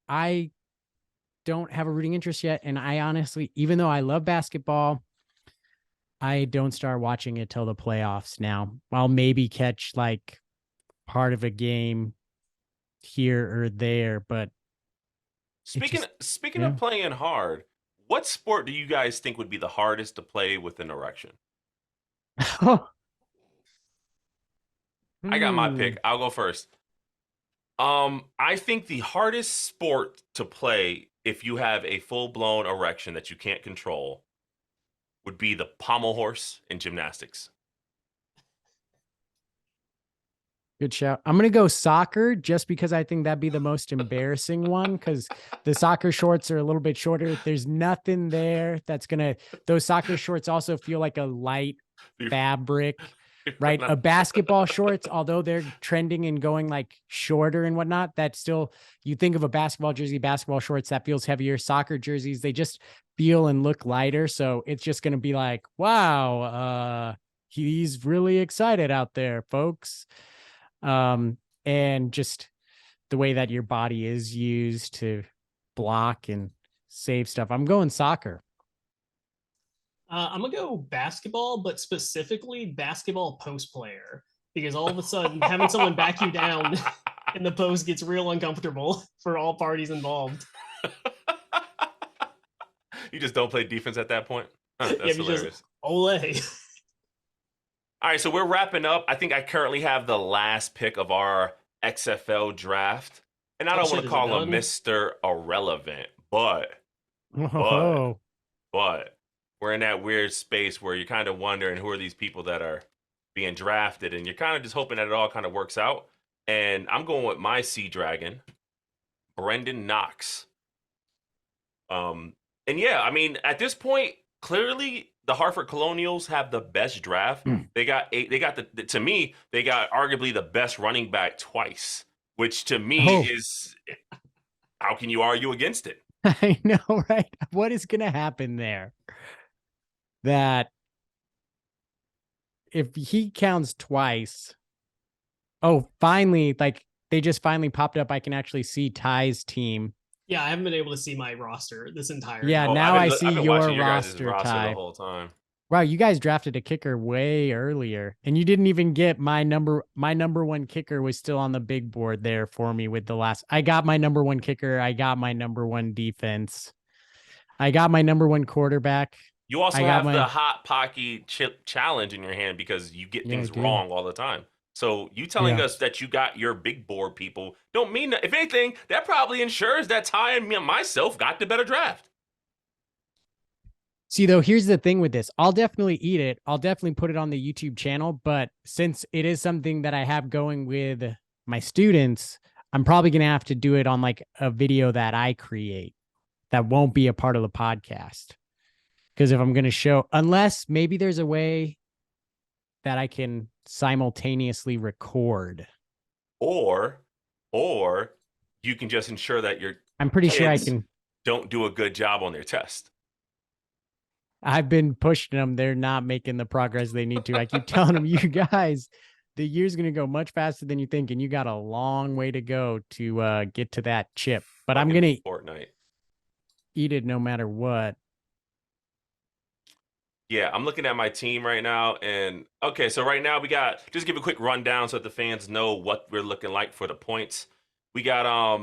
B: I don't have a rooting interest yet. And I honestly, even though I love basketball, I don't start watching it till the playoffs now. I'll maybe catch like part of a game here or there, but
A: speaking of playing hard, what sport do you guys think would be the hardest to play with an erection? I got my pick. I'll go first. I think the hardest sport to play if you have a full-blown erection that you can't control would be the pommel horse in gymnastics.
B: Good shout. I'm going to go soccer just because I think that'd be the most embarrassing one, because the soccer shorts are a little bit shorter. There's nothing there that's going to, those soccer shorts also feel like a light fabric, right? A basketball shorts, although they're trending and going like shorter and whatnot, that's still, you think of a basketball jersey, basketball shorts, that feels heavier. Soccer jerseys, they just feel and look lighter. So it's just going to be like, wow, he's really excited out there, folks. And just the way that your body is used to block and save stuff. I'm going soccer.
C: I'm gonna go basketball, but specifically basketball post player, because all of a sudden having someone back you down in the post gets real uncomfortable for all parties involved.
A: You just don't play defense at that point? That's hilarious.
C: Just ole.
A: All right, so we're wrapping up. I think I currently have the last pick of our XFL draft. And I don't want to call him Mr. Irrelevant, but we're in that weird space where you're kind of wondering who are these people that are being drafted, and you're kind of just hoping that it all kind of works out. And I'm going with my Sea Dragon, Brendan Knox. And yeah, I mean, at this point, clearly the Hartford Colonials have the best draft. They got to me, they got arguably the best running back twice, which to me is, how can you argue against it?
B: I know, right? What is going to happen there? That if he counts twice, finally, like they just finally popped up. I can actually see Ty's team.
C: Yeah, I haven't been able to see my roster this entire
B: time. Now I see your roster, Ty.
A: The whole time.
B: Wow, you guys drafted a kicker way earlier, and you didn't even get my number one kicker was still on the big board there for me with the last. I got my number one kicker. I got my number one defense. I got my number one quarterback.
A: You also have the Hot Pocky challenge in your hand because you get things wrong all the time. So you telling us that you got your big board people don't mean that. If anything, that probably ensures that Ty and myself got the better draft.
B: See, though, here's the thing with this. I'll definitely eat it. I'll definitely put it on the YouTube channel. But since it is something that I have going with my students, I'm probably going to have to do it on like a video that I create that won't be a part of the podcast. Because if I'm going to show, unless maybe there's a way that I can simultaneously record.
A: Or you can just ensure that your
B: I'm pretty sure I
A: kids
B: can.
A: don't do a good job on their test.
B: I've been pushing them. They're not making the progress they need to. I keep telling them, you guys, the year's going to go much faster than you think, and you got a long way to go to get to that chip. But I'm going to
A: Fortnite.
B: eat it no matter what.
A: Yeah, I'm looking at my team right now, and okay, so right now we got, just give a quick rundown so that the fans know what we're looking like for the points. We got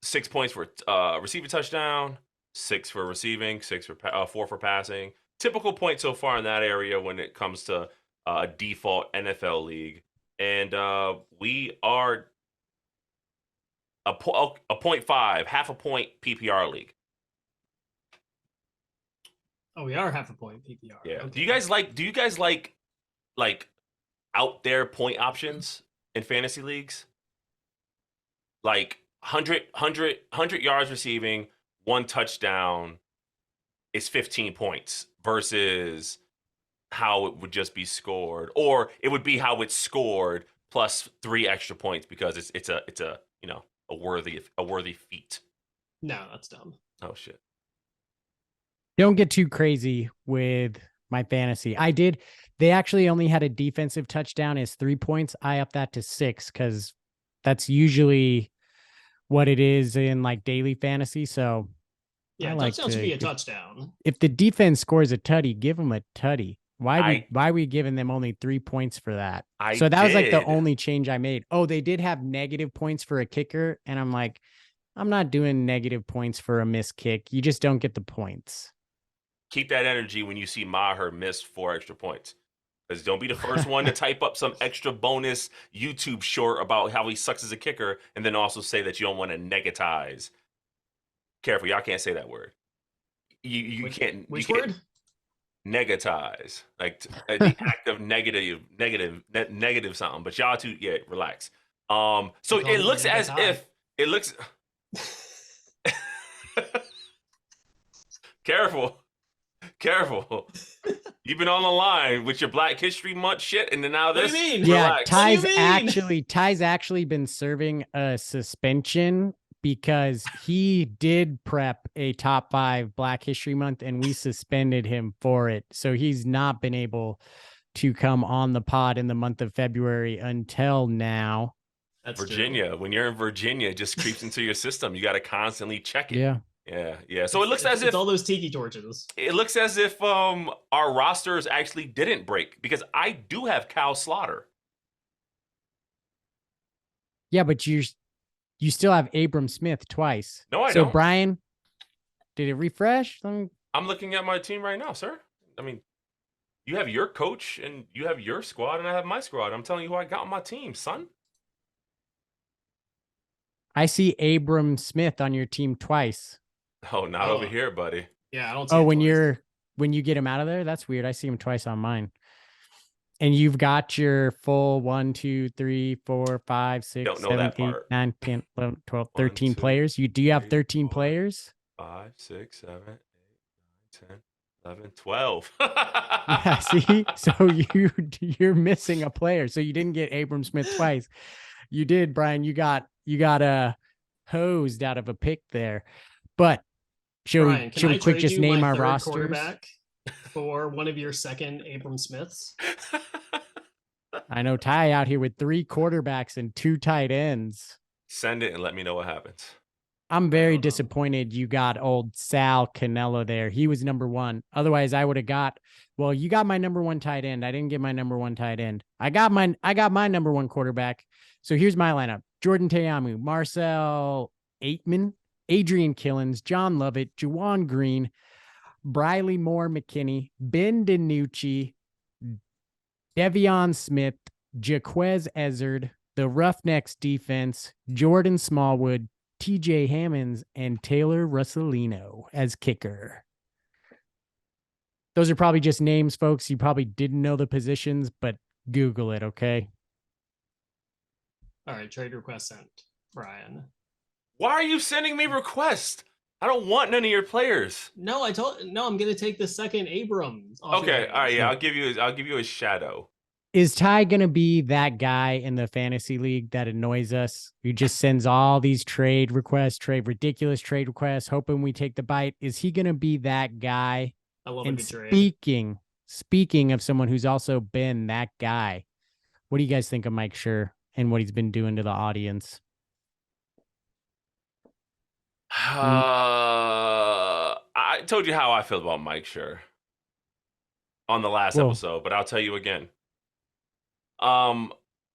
A: 6 points for receiving touchdown, 6 for receiving, 4 for passing. Typical point so far in that area when it comes to a default NFL league, and we are a 0.5, half a point PPR league.
C: Oh, we are half a point PPR.
A: Yeah.
C: Okay.
A: Do you guys like out there point options in fantasy leagues? Like 100 yards receiving, 1 touchdown is 15 points versus how it would just be scored, or it would be how it's scored plus 3 extra points because it's a a worthy feat.
C: No, that's dumb.
A: Oh shit.
B: Don't get too crazy with my fantasy. They actually only had a defensive touchdown as 3 points. I upped that to 6 because that's usually what it is in like daily fantasy. So
C: Yeah, touchdown should be a touchdown.
B: If the defense scores a tutty, give them a tutty. Why are we giving them only 3 points for that? So that was like the only change I made. Oh, they did have negative points for a kicker. And I'm like, I'm not doing negative points for a missed kick. You just don't get the points.
A: Keep that energy when you see Maher miss 4 extra points. Because don't be the first one to type up some extra bonus YouTube short about how he sucks as a kicker and then also say that you don't want to negatize. Careful, y'all can't say that word. You can't.
C: Which
A: you
C: word?
A: Can't negatize. Like the act of negative something. But y'all two, yeah, relax. So it looks as if it looks. Careful. You've been on the line with your Black History Month shit, and then now this.
C: What do you mean?
B: Yeah,
C: Relax.
B: Ty's actually been serving a suspension because he did prep a top 5 Black History Month, and we suspended him for it. So he's not been able to come on the pod in the month of February until now.
C: That's
A: Virginia.
C: true.
A: When you're in Virginia, it just creeps into your system. You got to constantly check it.
B: Yeah.
A: So it looks as if
C: all those tiki torches.
A: It looks as if our rosters actually didn't break because I do have Cal Slaughter.
B: Yeah, but you still have Abram Smith twice.
A: No, I don't.
B: So Brian, did it refresh?
A: I'm looking at my team right now, sir. I mean, you have your coach and you have your squad, and I have my squad. I'm telling you who I got on my team, son.
B: I see Abram Smith on your team twice.
A: Oh, not over here, buddy.
C: Yeah, I don't see
B: when you get him out of there, that's weird. I see him twice on mine. And you've got your full 1, 2, 3, 4, 5, 6, 7, 8, 9, 10, 11, 12, 13 players. Do you have 13 players?
A: 5, 6, 7, 8, 9, 10, 11, 12.
B: Yeah, see? So you're missing a player. So you didn't get Abram Smith twice. You did, Brian. You got hosed out of a pick there. But should we quick just name our rosters?
C: Quarterback for one of your second Abram Smiths.
B: I know Ty out here with 3 quarterbacks and 2 tight ends.
A: Send it and let me know what happens.
B: I'm very disappointed you got old Sal Canelo there. He was number 1. Otherwise, I would have got. Well, you got my number 1 tight end. I didn't get my number 1 tight end. I got my number 1 quarterback. So here's my lineup: Jordan Teamu, Marcel Aitman, Adrian Killens, John Lovett, Juwan Green, Briley Moore McKinney, Ben DiNucci, Devion Smith, Jaquez Ezzard, the Roughnecks defense, Jordan Smallwood, TJ Hammonds, and Taylor Russolino as kicker. Those are probably just names, folks. You probably didn't know the positions, but Google it, okay?
C: All right, trade request sent, Brian.
A: Why are you sending me requests? I don't want none of your players.
C: No, I'm gonna take the second Abram.
A: Okay, all right, yeah, I'll give you a shadow.
B: Is Ty going to be that guy in the fantasy league that annoys us, who just sends all these ridiculous trade requests, hoping we take the bite? Is he going to be that guy?
C: I love
B: And
C: a good trade.
B: speaking of someone who's also been that guy, what do you guys think of Mike Schur and what he's been doing to the audience?
A: I told you how I feel about Mike Schur on the last episode, but I'll tell you again.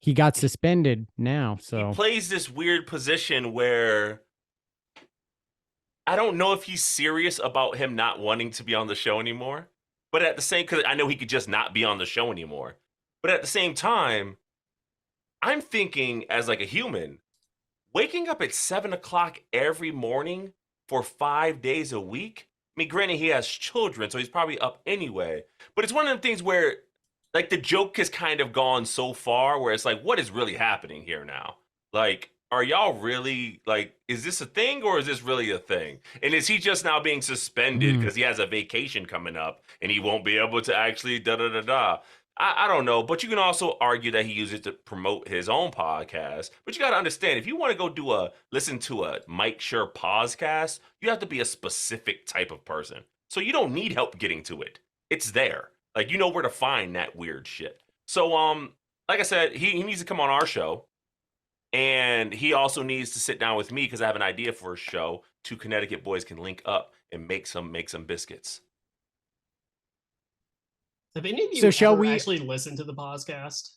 B: He got suspended now, so
A: he plays this weird position where I don't know if he's serious about him not wanting to be on the show anymore. But at the same, because I know he could just not be on the show anymore. But at the same time, I'm thinking as like a human, waking up at 7 o'clock every morning for 5 days a week. I mean, granted, he has children, so he's probably up anyway. But it's one of them things where, like, the joke has kind of gone so far where it's like, what is really happening here now? Like, are y'all really, like, is this a thing or is this really a thing? And is he just now being suspended because he has a vacation coming up and he won't be able to actually da-da-da-da? I don't know, but you can also argue that he uses it to promote his own podcast. But you got to understand, if you want to go listen to a Mike Schur podcast, you have to be a specific type of person. So you don't need help getting to it. It's there. Like, you know where to find that weird shit. So, like I said, he needs to come on our show. And he also needs to sit down with me because I have an idea for a show. Two Connecticut boys can link up and make some biscuits.
C: Have any of you
B: So shall we
C: actually listen to the podcast?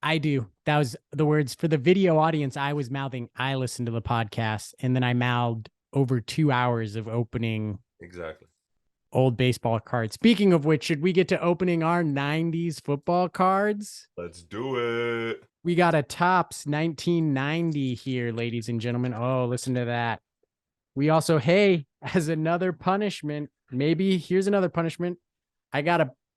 B: I do. That was the words for the video audience. I was mouthing, I listened to the podcast, and then I mouthed over 2 hours of opening
A: Exactly.
B: old baseball cards. Speaking of which, should we get to opening our 90s football cards?
A: Let's do it.
B: We got a Topps 1990 here, ladies and gentlemen. Oh, listen to that. We also, hey, as another punishment, maybe here's another punishment.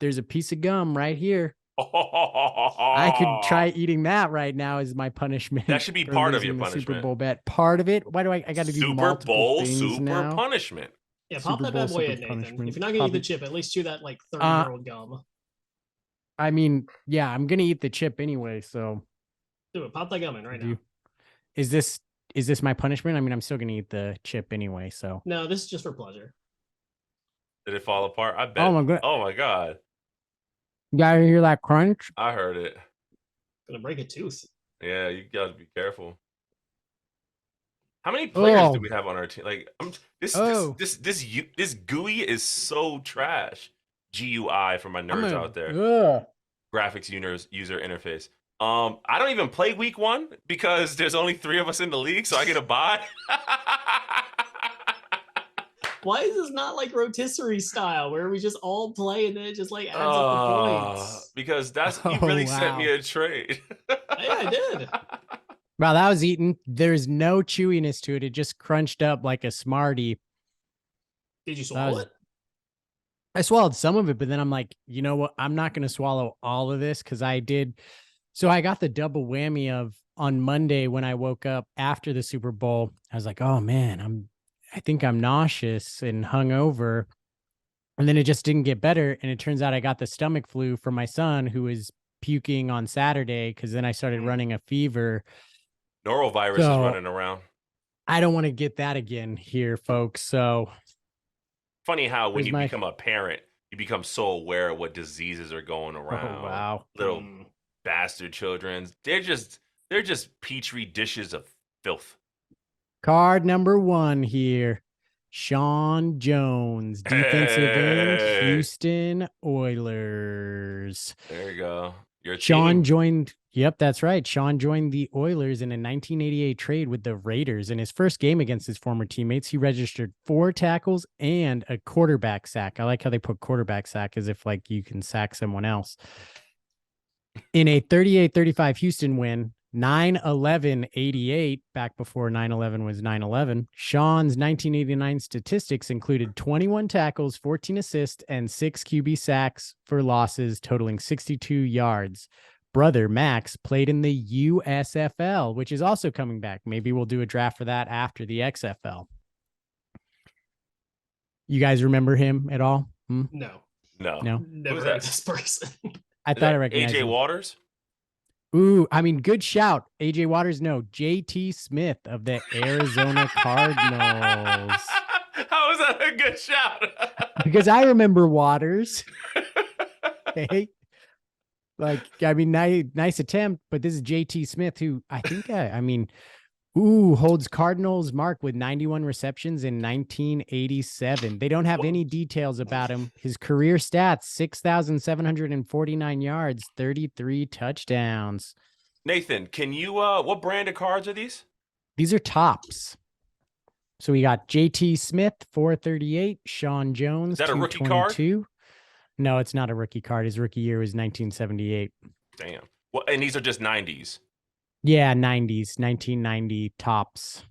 B: There's a piece of gum right here. I could try eating that right now as my punishment.
A: That should be part of your punishment.
B: Super Bowl bet. Part of it. Why do I got to do
A: Super Bowl
B: things now?
A: punishment?
C: Yeah, pop that bad boy in, Nathan. If you're not gonna eat the chip, at least chew that like 30-year-old gum.
B: I mean, yeah, I'm gonna eat the chip anyway, so
C: Do it. Pop that gum in right now.
B: Is this my punishment? I mean, I'm still gonna eat the chip anyway, so
C: no, this is just for pleasure.
A: Did it fall apart? I bet. Oh my god.
B: You gotta hear that crunch?
A: I heard it.
C: Gonna break a tooth.
A: Yeah, you gotta be careful. How many players do we have on our team? Like, this GUI is so trash. GUI for my nerds out there. Graphics user interface. I don't even play week 1 because there's only 3 of us in the league, so I get a bye.
C: Why is this not like rotisserie style where we just all play and then it just like adds up the points?
A: Because you really sent me a trade.
C: Yeah, I did.
B: Wow, that was eaten. There's no chewiness to it. It just crunched up like a Smartie.
C: Did you swallow it?
B: I swallowed some of it, but then I'm like, you know what? I'm not going to swallow all of this because I did. So I got the double whammy of on Monday when I woke up after the Super Bowl. I was like, oh man, I think I'm nauseous and hungover. And then it just didn't get better. And it turns out I got the stomach flu from my son who was puking on Saturday because then I started running a fever.
A: Norovirus is running around.
B: I don't want to get that again here, folks. So
A: funny how when you become a parent, you become so aware of what diseases are going around.
B: Oh, wow.
A: Little bastard children. They're just petri dishes of filth.
B: Card number 1 here. Sean Jones, defensive end, Houston Oilers.
A: There you go.
B: Sean joined. Yep, that's right. Sean joined the Oilers in a 1988 trade with the Raiders. In his first game against his former teammates, he registered 4 tackles and a quarterback sack. I like how they put quarterback sack as if like you can sack someone else. In a 38-35 Houston win, 9/11/88, back before 9/11 was 9/11. Sean's 1989 statistics included 21 tackles, 14 assists, and 6 QB sacks for losses totaling 62 yards. Brother Max played in the USFL, which is also coming back. Maybe we'll do a draft for that after the XFL. You guys remember him at all?
C: No.
A: No.
C: Never
A: Who's
C: heard
A: that?
C: of this person.
B: I
A: Is
B: thought I
A: that
B: recognized
A: AJ
B: him.
A: Waters?
B: Ooh, I mean, good shout. AJ Waters, no. JT Smith of the Arizona Cardinals.
A: How is that a good shout?
B: Because I remember Waters. Okay. Like, I mean, nice attempt, but this is JT Smith, who I think, holds Cardinals mark with 91 receptions in 1987. They don't have any details about him. His career stats, 6,749 yards, 33 touchdowns.
A: Nathan, can you, what brand of cards are these?
B: These are tops. So we got JT Smith, 438, Sean Jones,
A: Is that a rookie card?
B: 222. No, it's not a rookie card. His rookie year was 1978.
A: Damn. Well, and these are just 90s.
B: Yeah, 90s, 1990 tops.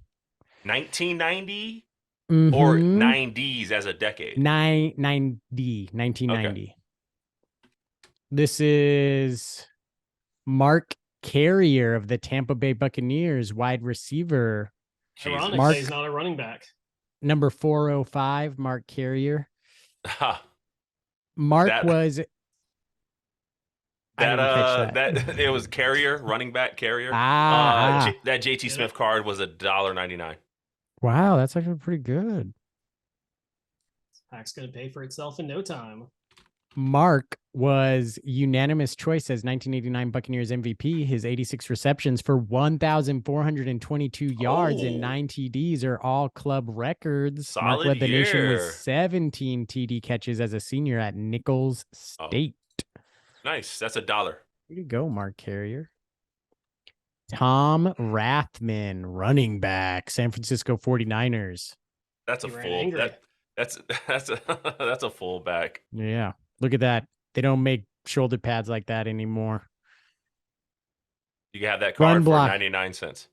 A: 1990
B: Mhm.
A: or 90s as a decade?
B: 1990. Okay. This is Mark Carrier of the Tampa Bay Buccaneers, wide receiver.
C: Ironically, he's not a running back.
B: Number 405, Mark Carrier. Mark was
A: that it was Carrier, running back Carrier. That JT Smith card was $1.99.
B: Wow, that's actually pretty good.
C: Pack's gonna pay for itself in no time.
B: Mark was unanimous choice as 1989 Buccaneers MVP. His 86 receptions for 1,422 yards and 9 TDs are all club records.
A: Solid
B: Mark led the nation
A: year.
B: with 17 TD catches as a senior at Nichols State.
A: Nice. That's $1.
B: Way to go, Mark Carrier. Tom Rathman, running back, San Francisco 49ers.
A: That's a full. That's a fullback.
B: Yeah. Look at that. They don't make shoulder pads like that anymore.
A: You can have that card for 99 cents.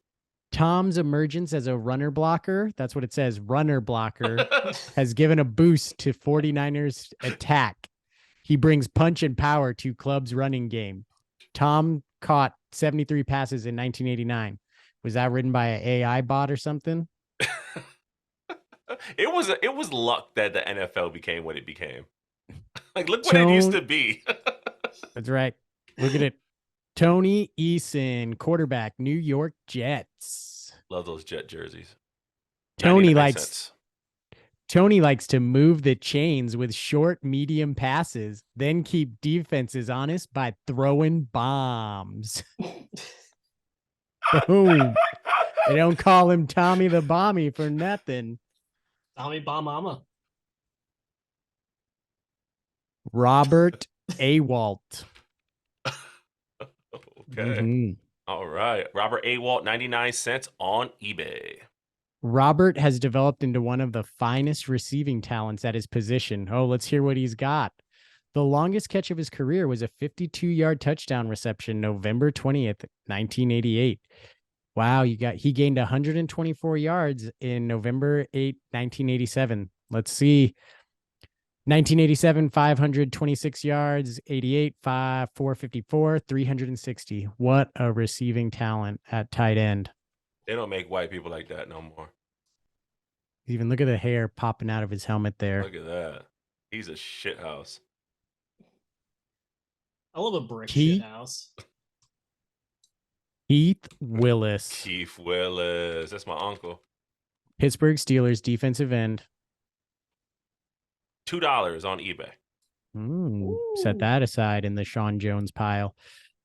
B: Tom's emergence as a runner blocker, that's what it says, runner blocker, has given a boost to 49ers attack. He brings punch and power to club's running game. Tom caught 73 passes in 1989. Was that written by an AI bot or something?
A: It was luck that the NFL became what it became. Like, look what it used to be.
B: That's right. Look at it. Tony Eason, quarterback, New York Jets.
A: Love those Jet jerseys.
B: Tony likes to move the chains with short, medium passes, then keep defenses honest by throwing bombs. Boom. They don't call him Tommy the Bommy for nothing.
C: Tommy Bomb Mama.
B: Robert Awalt.
A: Okay. All right. Robert Awalt, 99 cents on eBay.
B: Robert has developed into one of the finest receiving talents at his position. Oh, let's hear what he's got. The longest catch of his career was a 52-yard touchdown reception November 20th, 1988. Wow, he gained 124 yards in November 8, 1987. Let's see. 1987, 526 yards, 88, 454, 360. What a receiving talent at tight end.
A: They don't make white people like that no more.
B: Even look at the hair popping out of his helmet there.
A: Look at that. He's a shit house.
C: I love a brick shit house.
B: Keith Willis.
A: Keith Willis. That's my uncle.
B: Pittsburgh Steelers defensive end.
A: $2 on eBay.
B: Set that aside in the Sean Jones pile.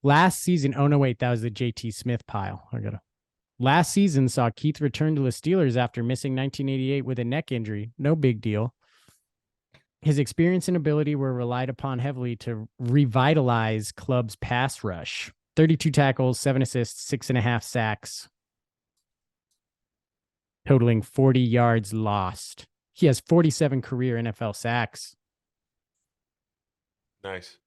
B: Last season, oh no, wait, that was the JT Smith pile. Last season saw Keith return to the Steelers after missing 1988 with a neck injury. No big deal. His experience and ability were relied upon heavily to revitalize club's pass rush. 32 tackles, 7 assists, 6.5 sacks, totaling 40 yards lost. He has 47 career NFL sacks.
A: Nice.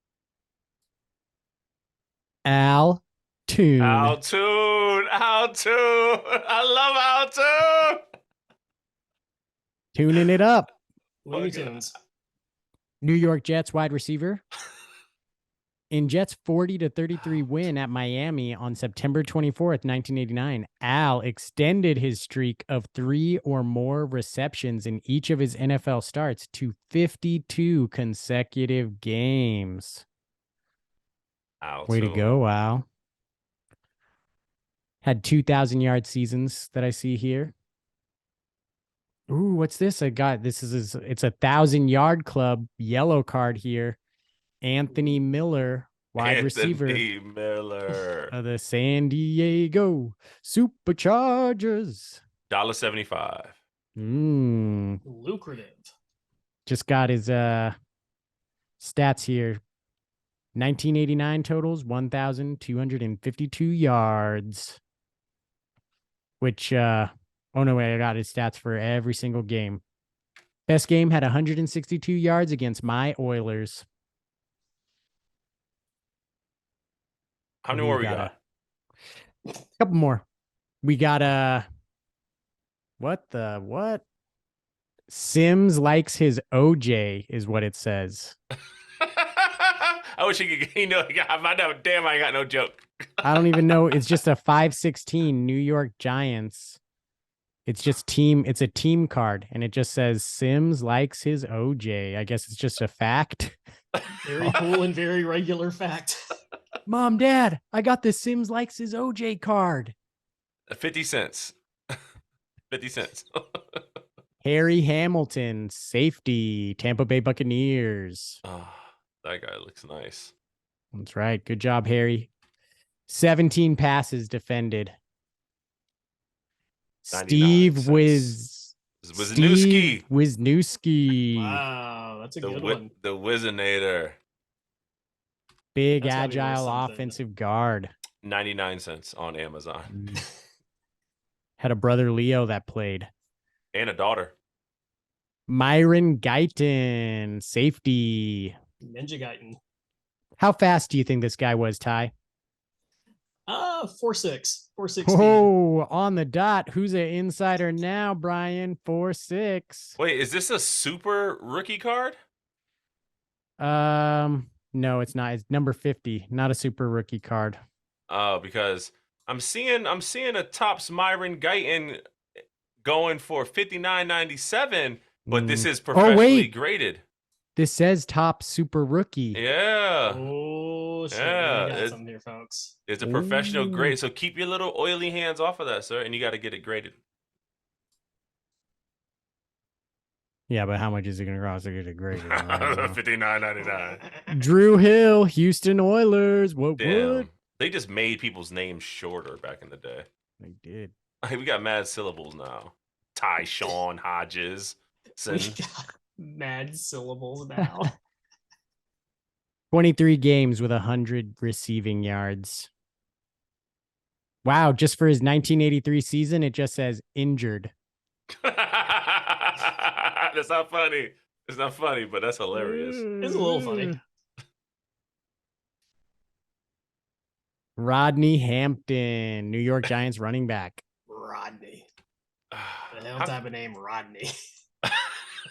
B: Al Tune.
A: Altoon. I love Altoon.
B: Tuning it up.
C: Looney
A: Fuck it.
C: Tunes.
B: New York Jets wide receiver. In Jets' 40-33 win at Miami on September 24th, 1989, Al extended his streak of 3 or more receptions in each of his NFL starts to 52 consecutive games.
A: Altoon.
B: Way to go, Al. Had 2,000-yard seasons that I see here. Ooh, what's this? It's a 1,000-yard club yellow card here. Anthony Miller, wide receiver
A: Anthony Miller.
B: of the San Diego Superchargers.
A: $1.75.
C: Lucrative.
B: Just got his stats here. 1989 totals, 1,252 yards. Which oh no, wait, I got his stats for every single game. Best game had 162 yards against my Oilers.
A: How many more we got?
B: A couple more. We got what? Sims likes his OJ is what it says.
A: I wish he could, damn, I ain't got no joke.
B: I don't even know. It's just a 5/16 New York Giants. It's a team card, and it just says Sims likes his OJ. I guess it's just a fact.
C: Very cool and very regular fact.
B: Mom, Dad, I got the Sims likes his OJ card.
A: 50 cents. 50 cents.
B: Harry Hamilton, safety, Tampa Bay Buccaneers.
A: Oh, that guy looks nice.
B: That's right. Good job, Harry. 17 passes defended.
A: 99
B: Steve
A: cents.
B: Wisniewski.
C: Wow, that's a good one.
A: The Wizinator.
B: Big,
C: That's gotta be worth
B: agile
C: something.
B: offensive guard.
A: 99 cents on Amazon.
B: Had a brother, Leo, that played.
A: And a daughter.
B: Myron Guyton, safety.
C: Ninja Gaiden.
B: How fast do you think this guy was, Ty?
C: 4.6. 4.16.
B: Oh, on the dot. Who's an insider now, Brian? 4.6.
A: Wait, is this a super rookie card?
B: No, it's not. It's number 50, not a super rookie card.
A: Oh, because I'm seeing a Topps Myron Guyton going for $59.97, but this is professionally graded.
B: This says top super rookie.
A: Yeah.
C: Oh, shit.
A: Yeah,
C: We got something here, folks.
A: It's a professional grade. So keep your little oily hands off of that, sir, and you got to get it graded.
B: Yeah, but how much is it going to cost to get it graded?
A: $59.99.
B: Drew Hill, Houston Oilers. What?
A: Damn. They just made people's names shorter back in the day.
B: They did.
A: We got mad syllables now. Tyshawn Hodges.
C: We got mad syllables now.
B: 23 games with 100 receiving yards. Wow, just for his 1983 season, it just says injured.
A: That's not funny. It's not funny, but that's hilarious.
C: It's a little funny.
B: Rodney Hampton, New York Giants running back.
C: Rodney. The hell type of name, Rodney.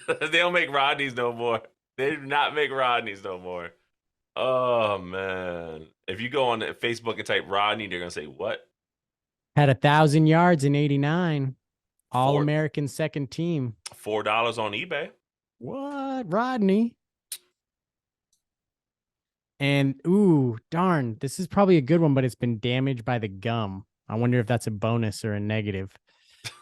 A: They don't make Rodneys no more. They do not make Rodneys no more. Oh, man. If you go on Facebook and type Rodney, they're going to say, what?
B: Had 1,000 yards in 89. All-American second team.
A: $4 on eBay.
B: What? Rodney? And, ooh, darn. This is probably a good one, but it's been damaged by the gum. I wonder if that's a bonus or a negative.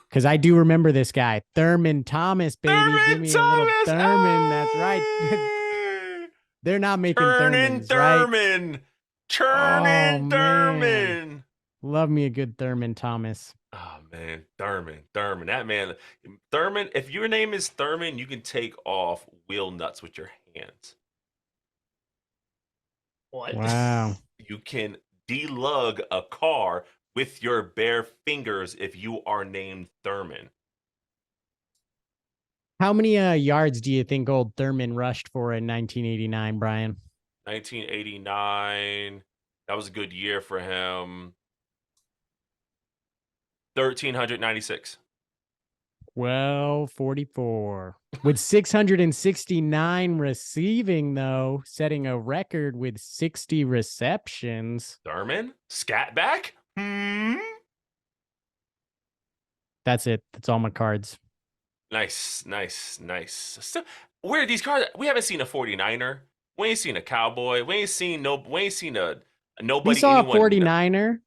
B: Because I do remember this guy. Thurman Thomas, baby. Give me a little Thurman. That's right. They're not making Thurmans, right?
A: Turnin'
B: Oh,
A: Thurman.
B: man. Love me a good Thurman Thomas.
A: Oh, man. Thurman. That man. Thurman, if your name is Thurman, you can take off wheel nuts with your hands.
C: What?
B: Wow.
A: You can delug a car with your bare fingers if you are named Thurman.
B: How many yards do you think old Thurman rushed for in 1989, Brian?
A: 1989. That was a good year for him. 1,396.
B: 1244 with 669 receiving, though, setting a record with 60 receptions.
A: Thurman? Scat back?
B: That's it. That's all my cards.
A: Nice. So, where are these cards? We haven't seen a 49er. We ain't seen a Cowboy. We ain't seen a nobody.
B: We saw
A: anyone,
B: a 49er.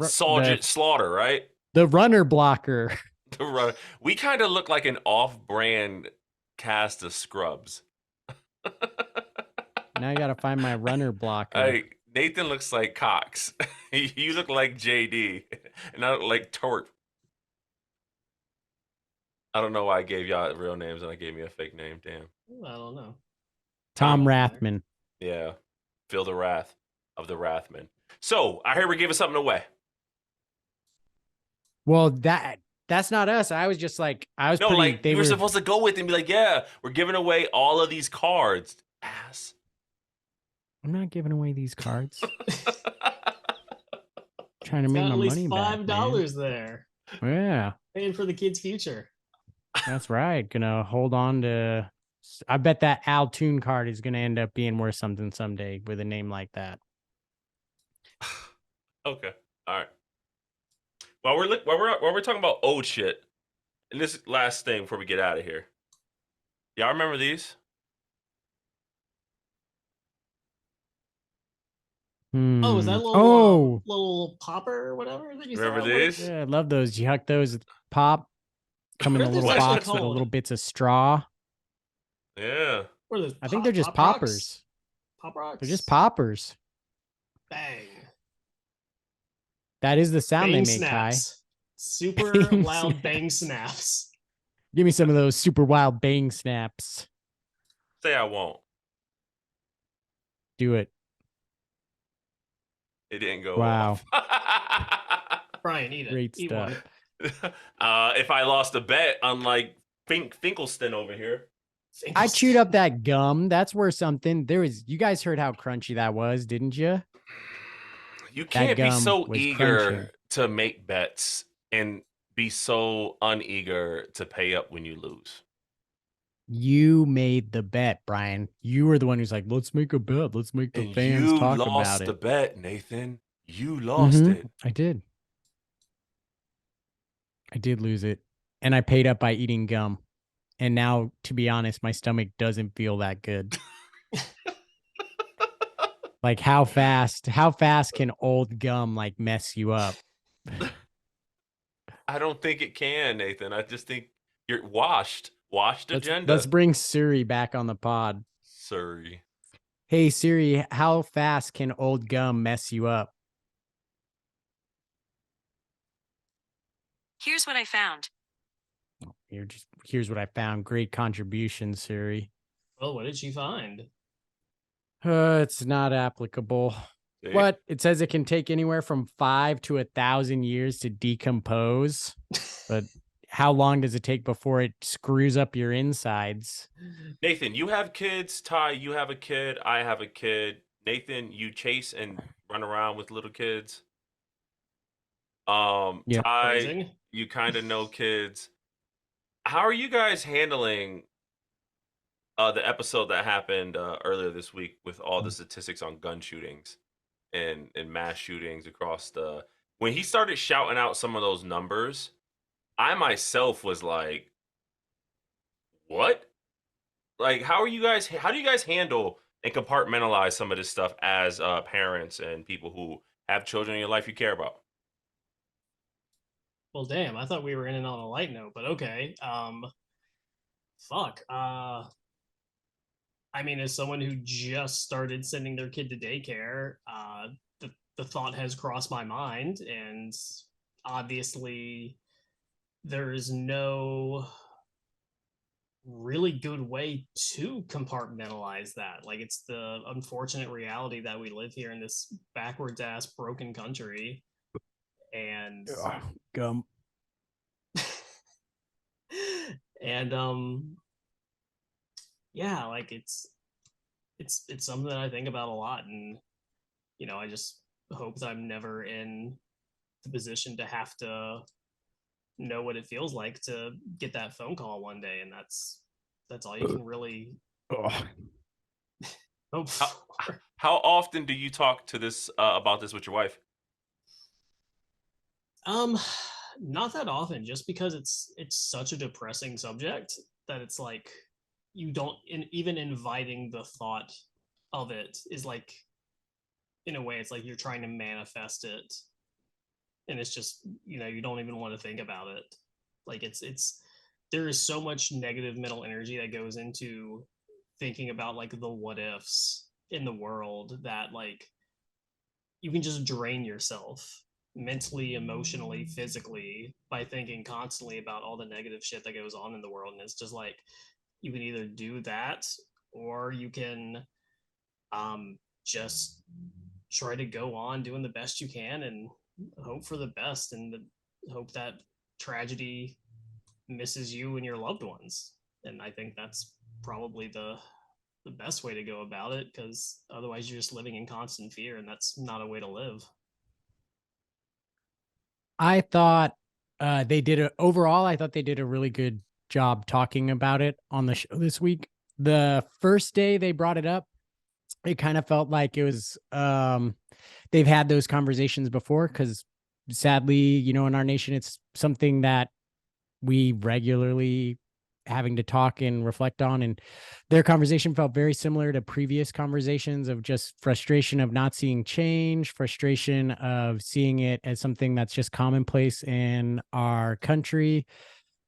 A: Sergeant Slaughter, right?
B: The runner blocker.
A: The runner. We kind of look like an off-brand cast of scrubs.
B: Now I got to find my runner blocker.
A: Nathan looks like Cox. You look like JD, and I look like Tort. I don't know why I gave y'all real names and I gave me a fake name. Damn.
C: I don't know.
B: Tom Rathman.
A: Yeah. Feel the wrath of the Rathman. So I heard we're giving something away.
B: Well, that's not us. I was just like,
A: you were supposed to go with it and be like, yeah, we're giving away all of these cards. Ass.
B: I'm not giving away these cards. Trying to
C: It's
B: make
C: got
B: my
C: at least
B: money back.
C: $5 there.
B: Yeah.
C: Paying for the kid's future.
B: That's right. Gonna hold on to. I bet that Altoon card is gonna end up being worth something someday with a name like that.
A: Okay. All right. While we're talking about old shit, and this last thing before we get out of here, y'all remember these?
C: Oh, is that a little popper or whatever? That you
A: Remember
C: saw?
A: these?
B: Yeah, I love those. You huck those pop, come in a
C: What are
B: little
C: those actually
B: box with a
C: called?
B: little bits of straw.
A: Yeah.
C: What are those,
B: I think they're just poppers.
C: Pop rocks?
B: They're just poppers.
C: Bang.
B: That is the sound
C: Bang
B: they make, Kai.
C: snaps. Super
B: Bang
C: loud bang
B: snaps.
C: snaps.
B: Give me some of those super wild bang snaps.
A: Say I won't.
B: Do it.
A: It didn't go
B: Wow.
A: off.
C: Brian, eat it.
B: Great
C: Eat
B: stuff.
C: one.
A: If I lost a bet, unlike Finkelstein over here.
B: I chewed up that gum. That's worth something. You guys heard how crunchy that was, didn't you?
A: You can't be so eager
B: crunching
A: to make bets and be so uneager to pay up when you lose.
B: You made the bet, Brian. You were the one who's like, let's make a bet. Let's make the fans talk about it.
A: You lost the bet, Nathan. You lost it.
B: I did. I did lose it. And I paid up by eating gum. And now, to be honest, my stomach doesn't feel that good. Like how fast can old gum like mess you up?
A: I don't think it can, Nathan. I just think you're washed agenda.
B: Let's bring Siri back on the pod.
A: Siri.
B: Hey Siri, how fast can old gum mess you up?
D: Here's what I found.
B: Here's what I found. Great contribution, Siri.
C: Well, what did she find?
B: It's not applicable.
A: See?
B: What? It says it can take anywhere from 5 to 1,000 years to decompose. But how long does it take before it screws up your insides?
A: Nathan, you have kids. Ty, you have a kid. I have a kid. Nathan, you chase and run around with little kids. Ty,
C: Phrasing.
A: you kind of know kids. How are you guys handling the episode that happened earlier this week with all the statistics on gun shootings and mass shootings across when he started shouting out some of those numbers, I myself was like, what? Like, how do you guys handle and compartmentalize some of this stuff as parents and people who have children in your life you care about?
C: Well, damn, I thought we were in and on a light note, but okay. Fuck. I mean, as someone who just started sending their kid to daycare, the thought has crossed my mind, and obviously there is no really good way to compartmentalize that. Like, it's the unfortunate reality that we live here in this backwards ass broken country. And
B: gum.
C: and yeah, like it's something that I think about a lot, and I just hope that I'm never in the position to have to know what it feels like to get that phone call one day, and that's all you can really
B: Oh.
C: hope
A: How,
C: for.
A: how often do you talk to this about this with your wife?
C: Um, not that often, just because it's such a depressing subject that it's like you don't even inviting the thought of it is like, in a way, it's like you're trying to manifest it, and it's just, you don't even want to think about it. Like it's there is so much negative mental energy that goes into thinking about like the what ifs in the world, that like you can just drain yourself mentally, emotionally, physically by thinking constantly about all the negative shit that goes on in the world. And it's just like you can either do that, or you can just try to go on doing the best you can and hope for the best, and hope that tragedy misses you and your loved ones. And I think that's probably the best way to go about it, because otherwise you're just living in constant fear, and that's not a way to live.
B: I thought overall, I thought they did a really good job talking about it on the show this week. The first day they brought it up, it kind of felt like it was they've had those conversations before, because sadly, in our nation, it's something that we regularly having to talk and reflect on. And their conversation felt very similar to previous conversations of just frustration of not seeing change, frustration of seeing it as something that's just commonplace in our country.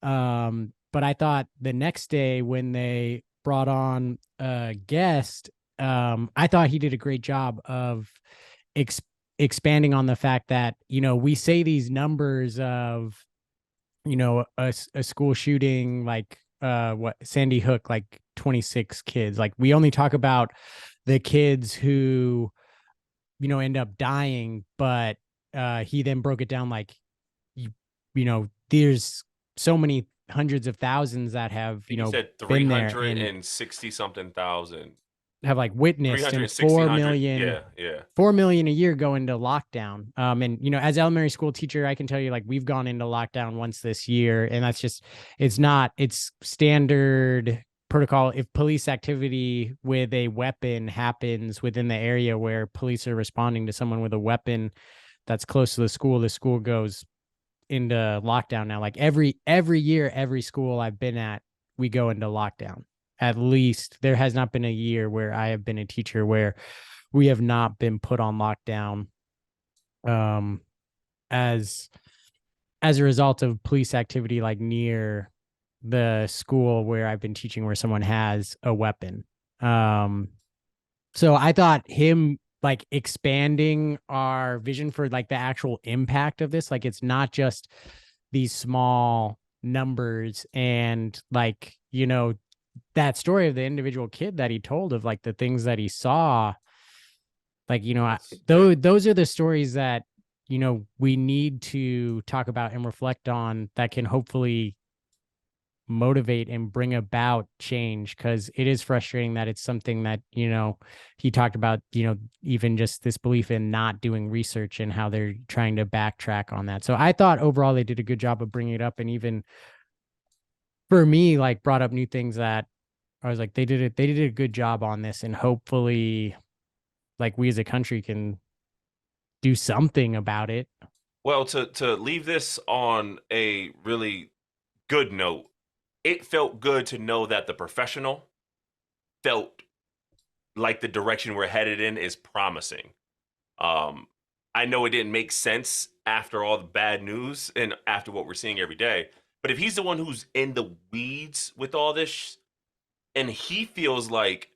B: But I thought the next day when they brought on a guest, I thought he did a great job of expanding on the fact that, we say these numbers of, a school shooting, like Sandy Hook, like 26 kids. Like, we only talk about the kids who, end up dying, but he then broke it down like, there's so many hundreds of thousands that have,
A: I think he said
B: been there and
A: 360 something thousand.
B: have like witnessed, and
A: 360, 100.
B: 4 million a year go into lockdown. And as elementary school teacher, I can tell you, like, we've gone into lockdown once this year, and that's just, it's standard protocol. If police activity with a weapon happens within the area where police are responding to someone with a weapon that's close to the school goes into lockdown now. Like, every year, every school I've been at, we go into lockdown. At least there has not been a year where I have been a teacher where we have not been put on lockdown as a result of police activity, like near the school where I've been teaching, where someone has a weapon. So I thought him like expanding our vision for like the actual impact of this, like, it's not just these small numbers, and like, that story of the individual kid that he told of like the things that he saw, like, those are the stories that, we need to talk about and reflect on, that can hopefully motivate and bring about change. Because it is frustrating that it's something that, he talked about, even just this belief in not doing research and how they're trying to backtrack on that. So I thought overall they did a good job of bringing it up, and even for me, like, brought up new things that I was like, they did a good job on this, and hopefully, like, we as a country can do something about it.
A: Well, to leave this on a really good note, it felt good to know that the professional felt like the direction we're headed in is promising. I know it didn't make sense after all the bad news and after what we're seeing every day, but if he's the one who's in the weeds with all this, and he feels like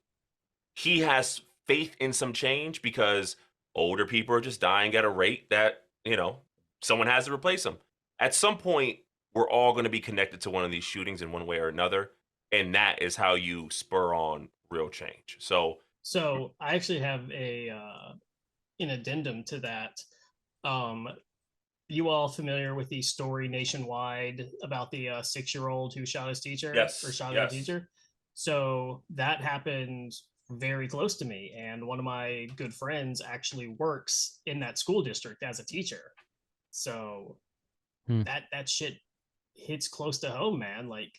A: he has faith in some change because older people are just dying at a rate that, someone has to replace them. At some point, we're all going to be connected to one of these shootings in one way or another. And that is how you spur on real change. So
C: I actually have an addendum to that. You all familiar with the story nationwide about the 6-year-old who shot his teacher,
A: yes,
C: or shot
A: yes.
C: a teacher? So that happened very close to me, and one of my good friends actually works in that school district as a teacher. So that shit hits close to home, man. Like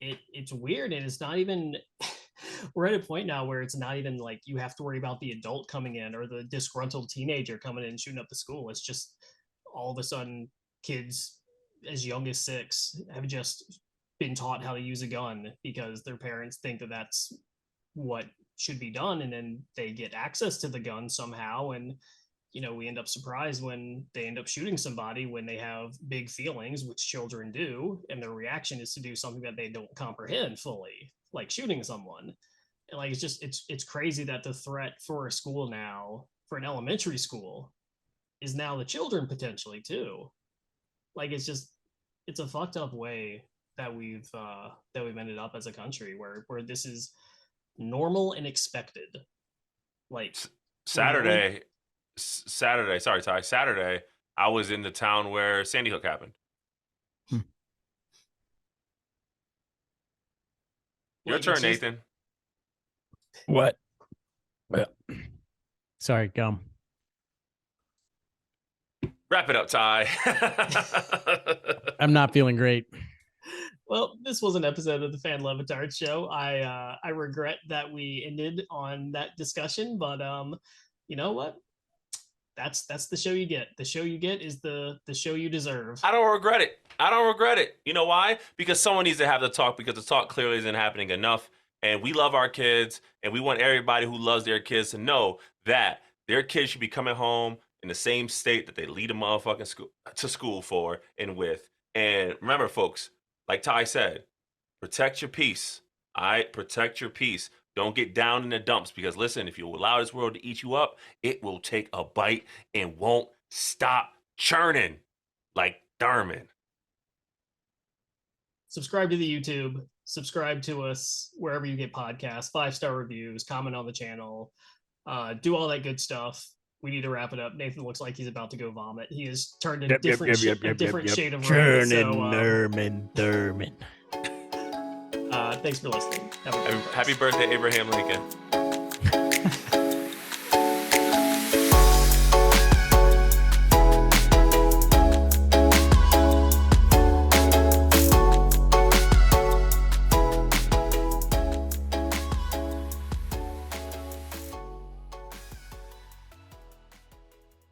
C: it's weird, and it's not even we're at a point now where it's not even like you have to worry about the adult coming in or the disgruntled teenager coming in and shooting up the school. It's just all of a sudden kids as young as 6 have just been taught how to use a gun because their parents think that that's what should be done, and then they get access to the gun somehow, and we end up surprised when they end up shooting somebody when they have big feelings, which children do, and their reaction is to do something that they don't comprehend fully, like shooting someone. And like it's crazy that the threat for a school now, for an elementary school, is now the children potentially too. Like it's a fucked up way that we've ended up as a country where this is normal and expected. Like
A: Saturday, sorry, Ty. Saturday, I was in the town where Sandy Hook happened. Your turn, Nathan.
B: What? Sorry, gum.
A: Wrap it up, Ty.
B: I'm not feeling great.
C: Well, this was an episode of the Fan Levitard Show. I regret that we ended on that discussion, but you know what? That's the show you get. The show you get is the show you deserve.
A: I don't regret it. You know why? Because someone needs to have the talk, because the talk clearly isn't happening enough. And we love our kids, and we want everybody who loves their kids to know that their kids should be coming home in the same state that they lead a motherfucking school for and with. And remember, folks, like Ty said, protect your peace. All right? Protect your peace. Don't get down in the dumps, because listen, if you allow this world to eat you up, it will take a bite and won't stop churning like Thurman.
C: Subscribe to the YouTube. Subscribe to us wherever you get podcasts. 5-star reviews. Comment on the channel. Do all that good stuff. We need to wrap it up. Nathan looks like he's about to go vomit. He has turned a different shade of red.
B: Thurman.
C: Thanks for listening.
A: Happy birthday, Abraham Lincoln.